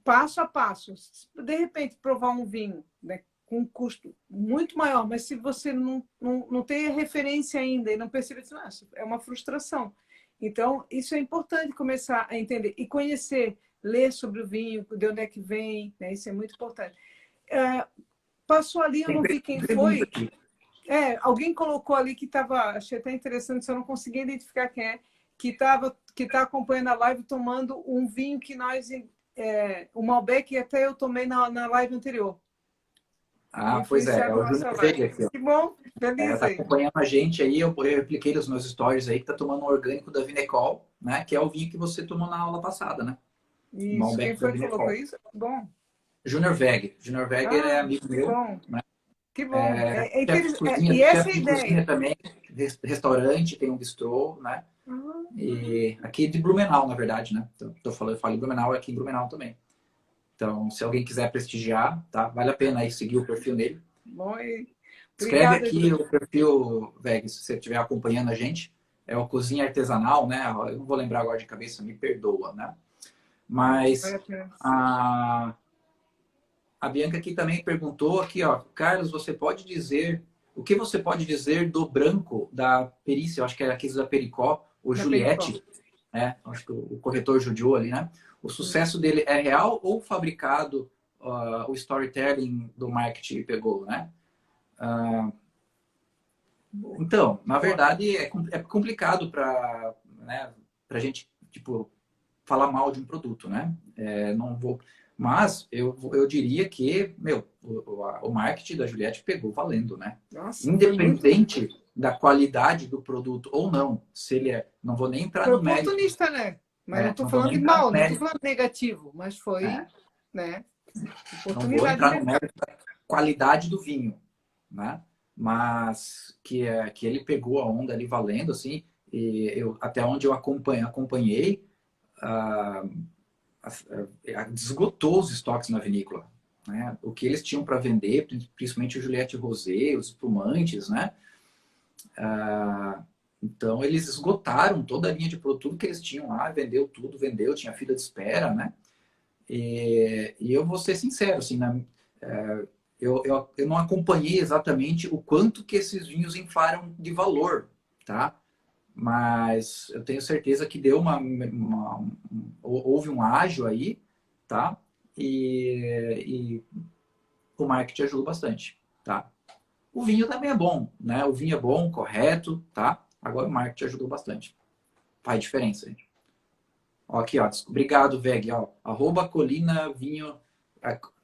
passo a passo. De repente, provar um vinho, né, com um custo muito maior, mas se você não tem referência ainda e não percebe, é uma frustração. Então, isso é importante começar a entender e conhecer, ler sobre o vinho, de onde é que vem, né? Isso é muito importante. Passou ali, eu não vi quem foi. Alguém colocou ali que estava, achei até interessante, só não consegui identificar quem é, que está acompanhando a live tomando um vinho que nós, o Malbec, até eu tomei na live anterior. Pois é o Júnior Veiga aqui. Que bom, feliz está acompanhando a gente aí, eu repliquei nos meus stories aí, que está tomando um orgânico da Vinecol, né? Que é o vinho que você tomou na aula passada, né? Isso, Malbec, quem foi que colocou isso? Bom. Júnior Veiga. Júnior Veiga é amigo meu. Bom. Né? Que bom. E essa é a ideia. Também, restaurante, tem um bistrô, né? E aqui de Blumenau, na verdade, né? Então, eu falo em Blumenau, aqui em Blumenau também. Então, se alguém quiser prestigiar, tá? Vale a pena aí seguir o perfil dele. Bom, Escreve obrigada, aqui Edu. o perfil, Veg, se você estiver acompanhando a gente. É o Cozinha Artesanal, né? Eu não vou lembrar agora de cabeça, me perdoa, né? Vale Mas a pena. a Bianca aqui também perguntou aqui, ó, Carlos, o que você pode dizer do branco da perícia? Eu acho que é aqui da Pericó, o Da Pericó. Juliette, né? Acho que o corretor judiou ali, né? O Isso. sucesso dele é real ou fabricado? O storytelling do marketing pegou, né? Boa. Então, na Boa. verdade, é complicado para, né, a gente, tipo, falar mal de um produto, né? Não vou, mas eu diria que, meu, o marketing da Juliette pegou valendo, né? Nossa, foi muito. Independente da qualidade do produto ou não, se ele é, não vou nem entrar Foi no mérito, oportunista, né? Mas não estou não vou falando nem de entrar no mal, não estou mérito, falando negativo, mas foi, né? né? Não vou Oportunidade de entrar no mercado. mérito da qualidade do vinho, né? Mas que ele pegou a onda ali valendo, assim, e eu, até onde eu acompanhei, ah, esgotou os estoques na vinícola. Né? O que eles tinham para vender, principalmente o Juliette Rosé, os espumantes, né? Então eles esgotaram toda a linha de produto que eles tinham lá, vendeu tudo, vendeu, tinha fila de espera, né? E eu vou ser sincero, assim, eu não acompanhei exatamente o quanto que esses vinhos inflaram de valor, tá? Mas eu tenho certeza que deu houve um ágio aí, tá? E o marketing ajudou bastante, tá? O vinho também é bom, né? O vinho é bom, correto, tá? Agora o marketing ajudou bastante. Faz diferença, gente. Ó, aqui, ó. Obrigado, Veg. Ó, arroba Colina Vinho,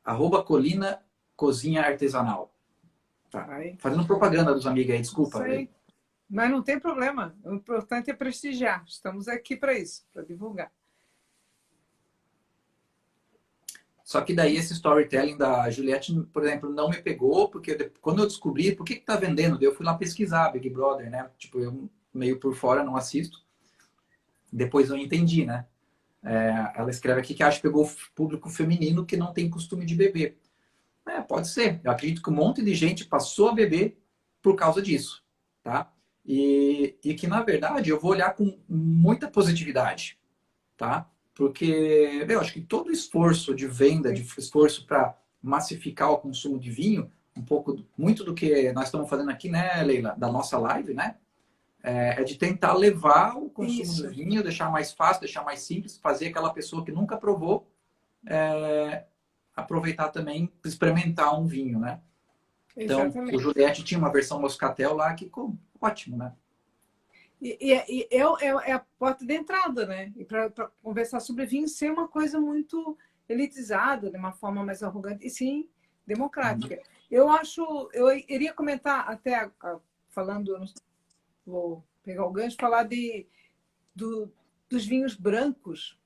arroba Colina Cozinha Artesanal. Tá. Aí, Fazendo propaganda dos amigos aí, desculpa, isso Veg. aí. Mas não tem problema. O importante é prestigiar. Estamos aqui para isso, para divulgar. Só que daí esse storytelling da Juliette, por exemplo, não me pegou, porque quando eu descobri por que tá vendendo, daí eu fui lá pesquisar Big Brother, né? Tipo, eu meio por fora não assisto. Depois eu entendi, né? Ela escreve aqui que acha que pegou público feminino que não tem costume de beber. Pode ser. Eu acredito que um monte de gente passou a beber por causa disso, tá? E que, na verdade, eu vou olhar com muita positividade, tá? Porque eu acho que todo esforço de venda, de Sim. esforço para massificar o consumo de vinho, muito do que nós estamos fazendo aqui, né, Leila, da nossa live, né? É de tentar levar o consumo do Isso, vinho, deixar mais fácil, deixar mais simples, fazer aquela pessoa que nunca provou aproveitar também, experimentar um vinho, né? Então, o exatamente. Juliette tinha uma versão Moscatel lá que ficou ótimo, né? É a porta de entrada, né? E para conversar sobre vinho ser uma coisa muito elitizada, de uma forma mais arrogante, e sim Uhum. democrática. Eu acho, eu iria comentar até falando, eu não sei, vou pegar o gancho, falar do, dos vinhos brancos,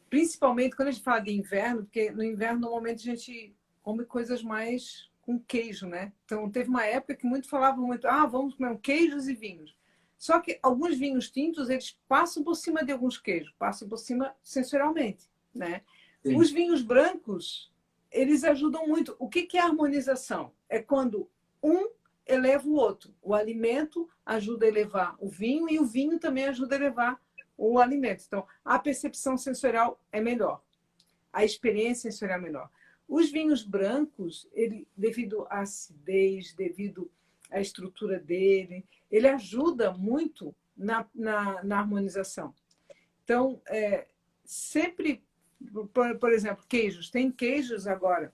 principalmente quando a gente fala de inverno, porque no inverno normalmente a gente come coisas mais com queijo, né? Então teve uma época que muito falavam muito, vamos comer queijos e vinhos. Só que alguns vinhos tintos, eles passam por cima de alguns queijos, passam por cima sensorialmente, né? Sim. Os vinhos brancos, eles ajudam muito. O que é harmonização? É quando um eleva o outro. O alimento ajuda a elevar o vinho e o vinho também ajuda a elevar o alimento. Então, a percepção sensorial é melhor, a experiência sensorial é melhor. Os vinhos brancos, ele, devido à acidez, devido à estrutura dele, ele ajuda muito na harmonização. Então, sempre, por exemplo, queijos. Tem queijos agora,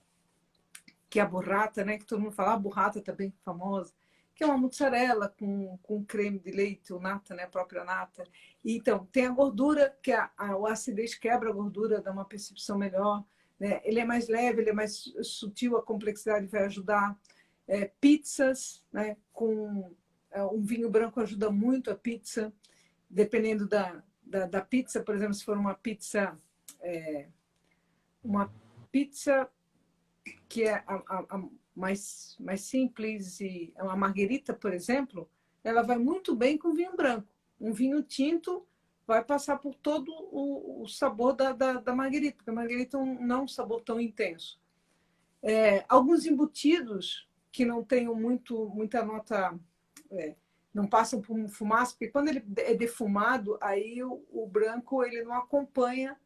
que é a burrata, né? Que todo mundo fala, a burrata também tá famosa, que é uma mussarela com creme de leite, ou nata, né? A própria nata. E, então, tem a gordura, que a acidez quebra a gordura, dá uma percepção melhor. Né? Ele é mais leve, ele é mais sutil, a complexidade vai ajudar. Pizzas, né? Um vinho branco ajuda muito a pizza, dependendo da pizza, por exemplo, se for uma pizza que é a mais simples, e uma marguerita, por exemplo, ela vai muito bem com vinho branco. Um vinho tinto vai passar por todo o sabor da marguerita, porque a marguerita não é um sabor tão intenso. Alguns embutidos que não tenham muita nota, não passam por fumaça, porque quando ele é defumado, aí o branco ele não acompanha,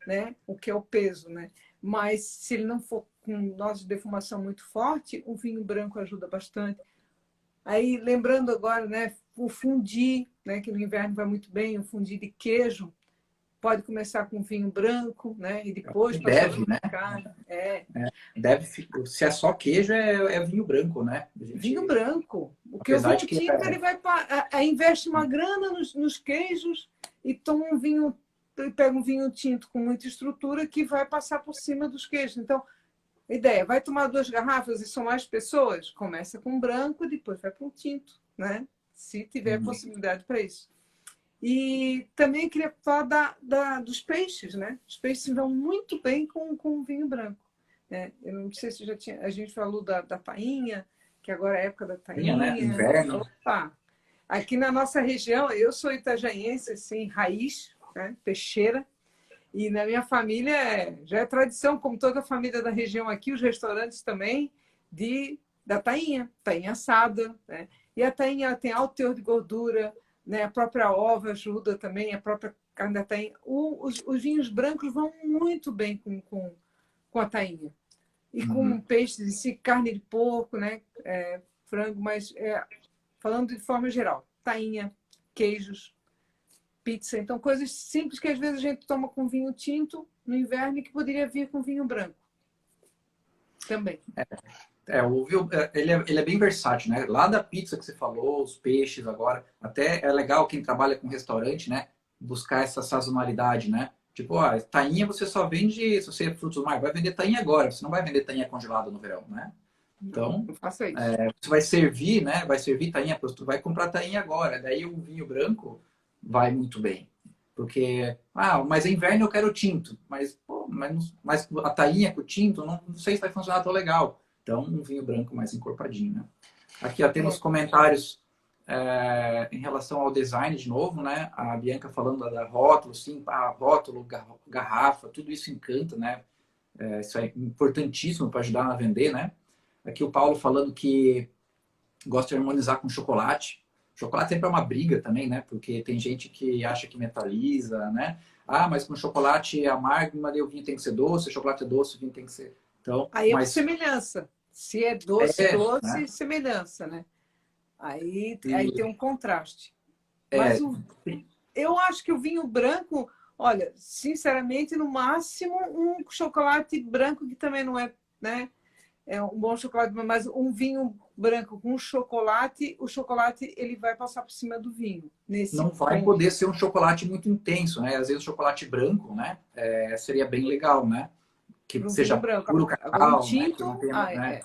né, o que é o peso, né? Mas se ele não for com nota de defumação muito forte, o vinho branco ajuda bastante. Aí, lembrando agora, né, o fundi, né, que no inverno vai muito bem, o fundi de queijo, pode começar com vinho branco, né, e depois passar Deve, para né? carne. Deve, se é só queijo, é vinho branco, né? A Vinho gente, branco. Porque o apesar de vinho que tinto, ele vai investe uma grana nos queijos e toma um vinho, pega um vinho tinto com muita estrutura que vai passar por cima dos queijos. Então, ideia, vai tomar 2 garrafas e são mais pessoas? Começa com branco, depois vai para um tinto, né? Se tiver possibilidade para isso. E também queria falar dos peixes, né? Os peixes vão muito bem com vinho branco. Né? Eu não sei se a gente falou da tainha, que agora é a época da tenha, né? tainha. Inverno. Opa! Aqui na nossa região, eu sou itajaense, assim, raiz, né? Peixeira. E na minha família já é tradição, como toda a família da região aqui, os restaurantes também, da tainha assada. Né? E a tainha ela tem alto teor de gordura, né? A própria ova ajuda também, a própria carne da tainha. Os vinhos brancos vão muito bem com a tainha. E com peixes em si, carne de porco, né? Frango, mas falando de forma geral, tainha, queijos, pizza. Então, coisas simples que às vezes a gente toma com vinho tinto no inverno e que poderia vir com vinho branco. Também. Ele é bem versátil, né? Lá da pizza que você falou, os peixes agora, até é legal quem trabalha com restaurante, né? Buscar essa sazonalidade, né? Tipo, tainha você só vende, se você é frutos do mar, vai vender tainha agora, você não vai vender tainha congelada no verão, né? Então, não faça isso. Você vai servir, né? Vai servir tainha, tu vai comprar tainha agora, daí o vinho branco vai muito bem. Porque, mas é inverno eu quero tinto. Mas a tainha com o tinto, não sei se vai funcionar tão legal. Então, um vinho branco mais encorpadinho, né? Aqui, temos comentários em relação ao design de novo, né? A Bianca falando da rótulo, sim, rótulo, garrafa, tudo isso encanta, né? Isso é importantíssimo para ajudar a vender, né? Aqui o Paulo falando que gosta de harmonizar com chocolate. Chocolate sempre é uma briga também, né? Porque tem gente que acha que metaliza, né? Mas com chocolate é amargo, mas o vinho tem que ser doce, chocolate é doce, o vinho tem que ser... Então, aí é uma semelhança. Se é doce, né? semelhança, né? Aí tem um contraste. É, Mas eu acho que o vinho branco, olha, sinceramente, no máximo um chocolate branco que também não é, né? É um bom chocolate, mas um vinho branco com chocolate, o chocolate ele vai passar por cima do vinho. Não vai poder ser um chocolate muito intenso, né? Às vezes o chocolate branco, né? Seria bem legal, né? Que seja puro cacau, um tinto, né? Que não tenha, né?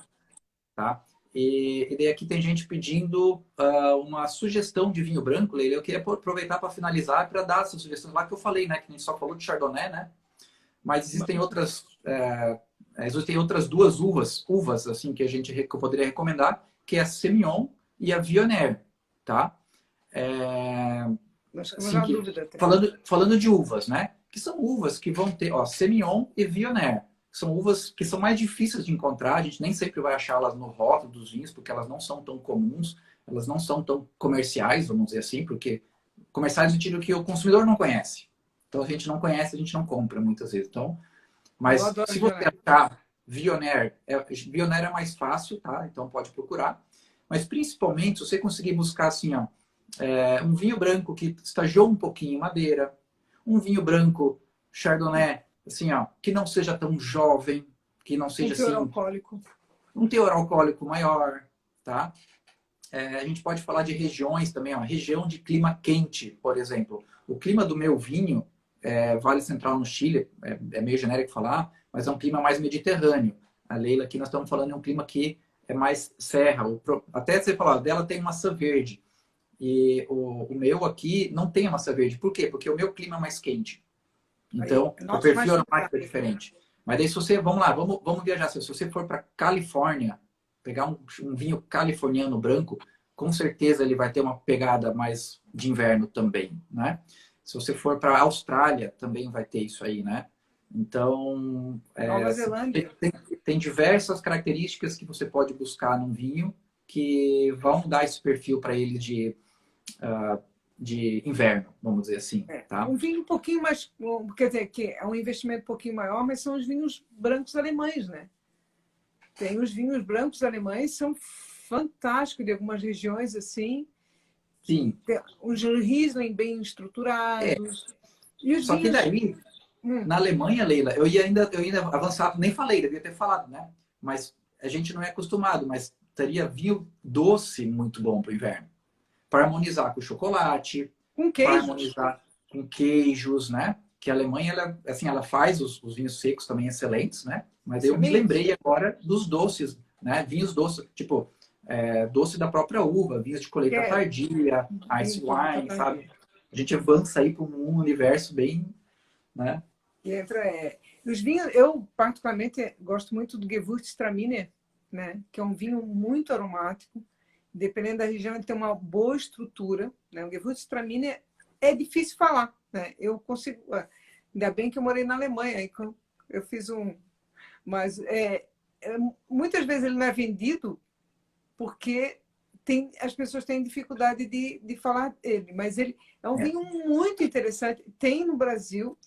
Tá? E daí aqui tem gente pedindo uma sugestão de vinho branco, Leila. Eu queria aproveitar para finalizar para dar essas sugestões lá que eu falei, né? Que a gente só falou de Chardonnay, né? Mas existem outras duas uvas assim que eu poderia recomendar, que é a Semillon e a Viognier, tá? Assim, falando de uvas, né? Que são uvas que vão ter, Semillon e Viognier. São uvas que são mais difíceis de encontrar, a gente nem sempre vai achá-las no rótulo dos vinhos, porque elas não são tão comuns, elas não são tão comerciais, vamos dizer assim, porque comerciais no sentido que o consumidor não conhece. Então a gente não conhece, a gente não compra muitas vezes. Então, mas se você achar Viognier é mais fácil, tá? Então pode procurar. Mas principalmente, se você conseguir buscar assim, um vinho branco que estagiou um pouquinho em madeira, um vinho branco Chardonnay, assim, que não seja tão jovem, que não seja um teor alcoólico maior, tá? A gente pode falar de regiões também, região de clima quente, por exemplo. O clima do meu vinho, Vale Central no Chile, é meio genérico falar, mas é um clima mais mediterrâneo. A Leila aqui nós estamos falando de um clima que é mais serra. Até você falar, dela tem maçã verde. E o meu aqui não tem a maçã verde. Por quê? Porque o meu clima é mais quente. Então, o perfil aromático é diferente. Mas daí, se você... Vamos lá, vamos viajar. Se você for para Califórnia, pegar um vinho californiano branco, com certeza ele vai ter uma pegada mais de inverno também, né? Se você for para a Austrália, também vai ter isso aí, né? Então, Nova Zelândia. tem diversas características que você pode buscar num vinho que vão dar esse perfil para ele de inverno, vamos dizer assim, tá? Um vinho um pouquinho mais, quer dizer, que é um investimento um pouquinho maior, mas são os vinhos brancos alemães, né? Tem os vinhos brancos alemães, são fantásticos de algumas regiões assim. Sim. Tem os Riesling bem É. estruturados. E os Só que vinhos. daí, na Alemanha, Leila, eu ia ainda avançar, nem falei, devia ter falado, né? Mas a gente não é acostumado, mas teria vinho doce muito bom para o inverno. Para harmonizar com chocolate, Com para queijos. harmonizar com queijos, né? Que a Alemanha, ela, assim, ela faz os vinhos secos também excelentes, né? Mas eu me lembrei agora dos doces, né? Vinhos doces, tipo, doce da própria uva, vinhos de colheita tardia, ice wine, sabe? A gente avança aí para um universo bem, né? E entra, os vinhos, eu particularmente gosto muito do Gewürztraminer, né? Que é um vinho muito aromático. Dependendo da região, ele tem uma boa estrutura, né? O Gewürztraminer é difícil falar, né? Eu consigo, ainda bem que eu morei na Alemanha, aí eu fiz mas muitas vezes ele não é vendido porque as pessoas têm dificuldade de falar dele, mas ele é um vinho muito interessante. Tem no Brasil.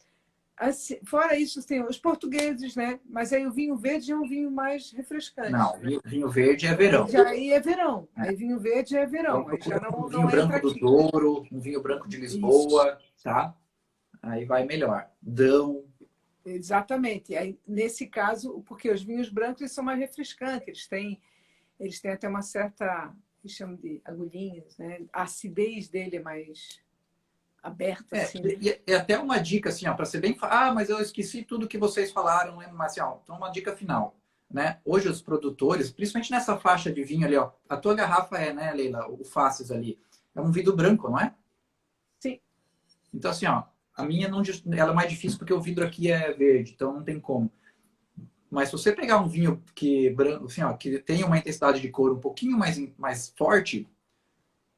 Assim, fora isso, tem os portugueses, né? Mas aí o vinho verde é um vinho mais refrescante. Não, Né? vinho verde é verão. Aí é verão. Aí vinho verde é verão. Então, Aí já um não vinho entra branco do aqui. Douro, um vinho branco de Lisboa, tá? Aí vai melhor. Dão. Exatamente. Aí, nesse caso, porque os vinhos brancos eles são mais refrescantes, eles têm até uma certa, que chamam de agulhinhas, né? A acidez dele é mais aberta, assim. Né? E até uma dica, assim, ó, para ser bem. Mas eu esqueci tudo que vocês falaram, não lembro mais, assim, ó. Então, uma dica final. Né? Hoje, os produtores, principalmente nessa faixa de vinho ali, ó, a tua garrafa né, Leila, o Faces ali, é um vidro branco, não é? Sim. Então, assim, ó, a minha não, ela é mais difícil porque o vidro aqui é verde, então não tem como. Mas se você pegar um vinho que branco, assim, ó, que tem uma intensidade de cor um pouquinho mais forte,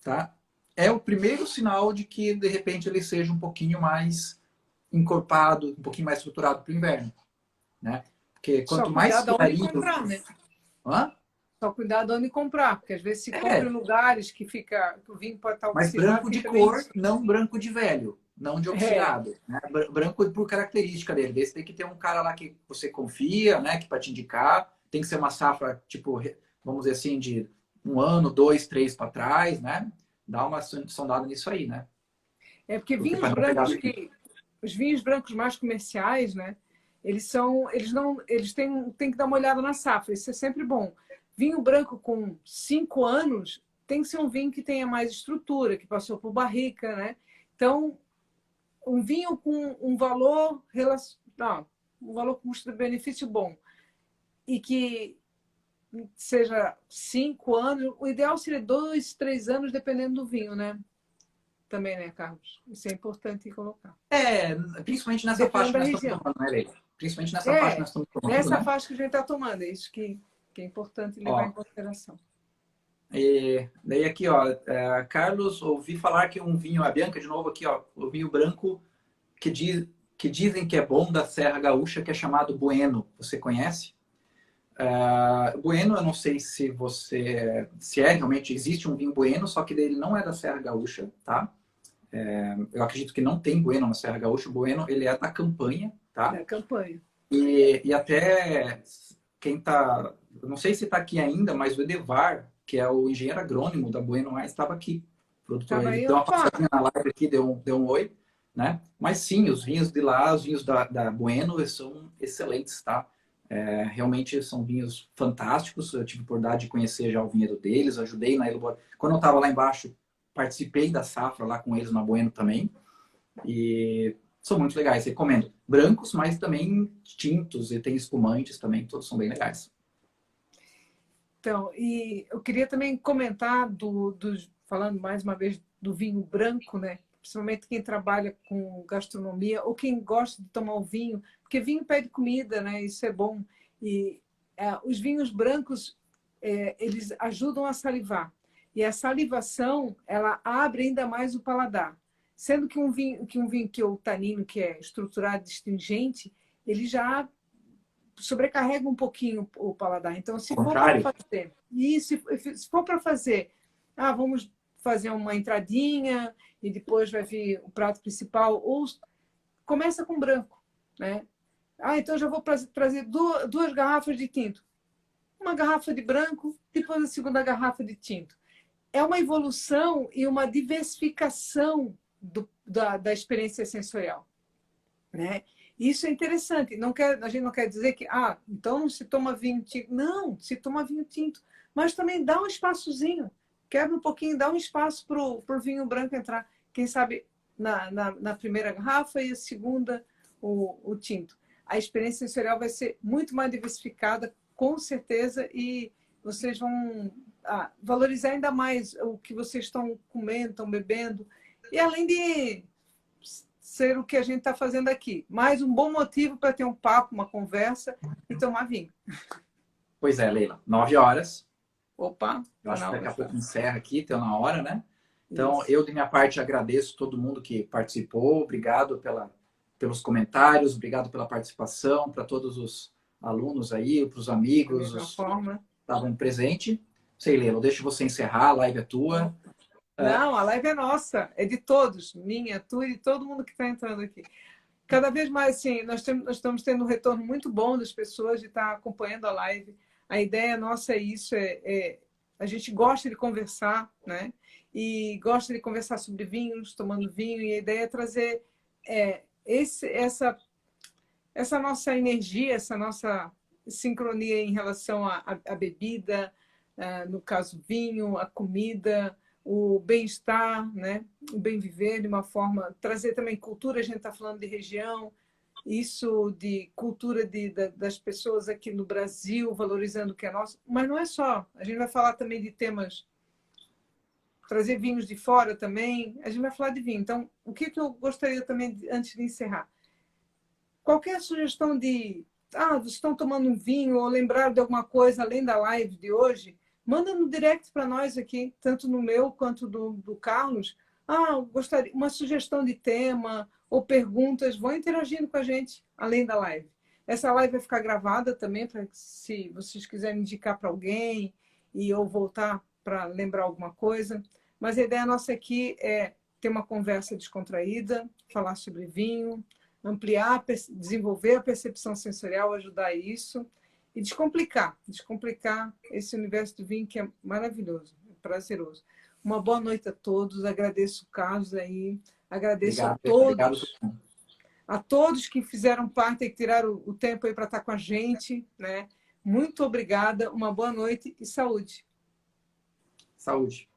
tá? É o primeiro sinal de que de repente ele seja um pouquinho mais encorpado, um pouquinho mais estruturado para o inverno, né? Porque Só quanto mais cuidado onde clarinho, comprar, né? hã? Só cuidado onde comprar, porque às vezes se compra em lugares que o vinho pode estar Mas oxidado, branco de fica meio... cor, não branco de velho, não de oxidado. Né? Branco por característica dele. Desse tem que ter um cara lá que você confia, né? Que para te indicar. Tem que ser uma safra, tipo, vamos dizer assim, de 1 ano, 2, 3 para trás, né? Dá uma sondada nisso aí, né? Porque vinhos brancos os vinhos brancos mais comerciais, né? Eles têm que dar uma olhada na safra, isso é sempre bom. Vinho branco com 5 anos tem que ser um vinho que tenha mais estrutura, que passou por barrica, né? Então, um vinho com um valor um valor custo-benefício bom e que seja 5 anos, o ideal seria 2, 3 anos, dependendo do vinho, né? Também, né, Carlos? Isso é importante colocar. Principalmente nessa faixa que nós estamos tomando, né, Leila? Principalmente nessa faixa que nós estamos tomando, nessa né? faixa que a gente está tomando, é isso que é importante levar em consideração. Daí aqui, ó, Carlos, ouvi falar que um vinho, a Bianca de novo aqui, ó, o vinho branco que dizem que é bom da Serra Gaúcha, que é chamado Bueno. Você conhece? Bueno, eu não sei se realmente existe um vinho Bueno, só que dele não é da Serra Gaúcha, tá? Eu acredito que não tem Bueno na Serra Gaúcha. O Bueno, ele é da campanha, tá? Da campanha. E até quem tá, eu não sei se está aqui ainda, mas o Edevar, que é o engenheiro agrônimo da Bueno, estava aqui. Produtor, ele deu uma passadinha na live aqui, deu um oi, né? Mas sim, os vinhos de lá, os vinhos da Bueno são excelentes, tá? Realmente são vinhos fantásticos. Eu tive a oportunidade de conhecer já o vinhedo deles, ajudei na elaboração. Quando eu estava lá embaixo, participei da safra lá com eles na Bueno também. E são muito legais, recomendo. Brancos, mas também tintos e tem espumantes também, todos são bem legais. Então, e eu queria também comentar falando mais uma vez do vinho branco, né? Principalmente quem trabalha com gastronomia ou quem gosta de tomar o vinho, porque vinho pede comida, né? Isso é bom. E os vinhos brancos, eles ajudam a salivar. E a salivação, ela abre ainda mais o paladar. Sendo que um vinho que o tanino, que é estruturado, astringente, ele já sobrecarrega um pouquinho o paladar. Então, se for para Contrário. fazer, e se for para fazer, vamos fazer uma entradinha e depois vai vir o prato principal, ou começa com branco, né? Então já vou trazer duas garrafas de tinto. Uma garrafa de branco, depois a segunda garrafa de tinto. É uma evolução e uma diversificação da experiência sensorial, né? Isso é interessante. A gente não quer dizer que, então não se toma vinho tinto. Não, se toma vinho tinto. Mas também dá um espaçozinho. Quebra um pouquinho, dá um espaço para o vinho branco entrar. Quem sabe na primeira garrafa e a segunda o tinto. A experiência sensorial vai ser muito mais diversificada, com certeza, e vocês vão valorizar ainda mais o que vocês estão comendo, estão bebendo. E além de ser o que a gente está fazendo aqui. Mais um bom motivo para ter um papo, uma conversa e tomar vinho. Pois é, Leila. 9 horas. Opa! Eu acho que daqui a pouco encerra aqui, está na hora, né? Então, Isso. eu, de minha parte, agradeço todo mundo que participou. Obrigado pelos comentários, obrigado pela participação, para todos os alunos aí, para os amigos, Da mesma os forma. que estavam presentes. Sei, Leila, deixa você encerrar, a live é tua. Não, a live é nossa, é de todos, minha, tua e de todo mundo que está entrando aqui. Cada vez mais, assim, nós estamos tendo um retorno muito bom das pessoas de estar acompanhando a live. A ideia nossa é isso, a gente gosta de conversar, né? E gosta de conversar sobre vinhos, tomando vinho, e a ideia é trazer essa nossa energia, essa nossa sincronia em relação à bebida, no caso vinho, a comida, o bem-estar, né? O bem-viver de uma forma, trazer também cultura, a gente está falando de região, isso de cultura das pessoas aqui no Brasil, valorizando o que é nosso, mas não é só, a gente vai falar também de temas, trazer vinhos de fora também, a gente vai falar de vinho. Então, o que eu gostaria também, antes de encerrar, qualquer sugestão vocês estão tomando um vinho ou lembraram de alguma coisa além da live de hoje, manda no direct para nós aqui, tanto no meu quanto do Carlos. Gostaria uma sugestão de tema ou perguntas, vão interagindo com a gente além da live. Essa live vai ficar gravada também, para se vocês quiserem indicar para alguém ou voltar para lembrar alguma coisa. Mas a ideia nossa aqui é ter uma conversa descontraída, falar sobre vinho, ampliar, desenvolver a percepção sensorial, ajudar isso e descomplicar esse universo do vinho que é maravilhoso, é prazeroso. Uma boa noite a todos, agradeço o Carlos aí, agradeço Obrigado. A todos que fizeram parte e que tiraram o tempo aí para estar com a gente, né? Muito obrigada, uma boa noite e saúde. Saúde.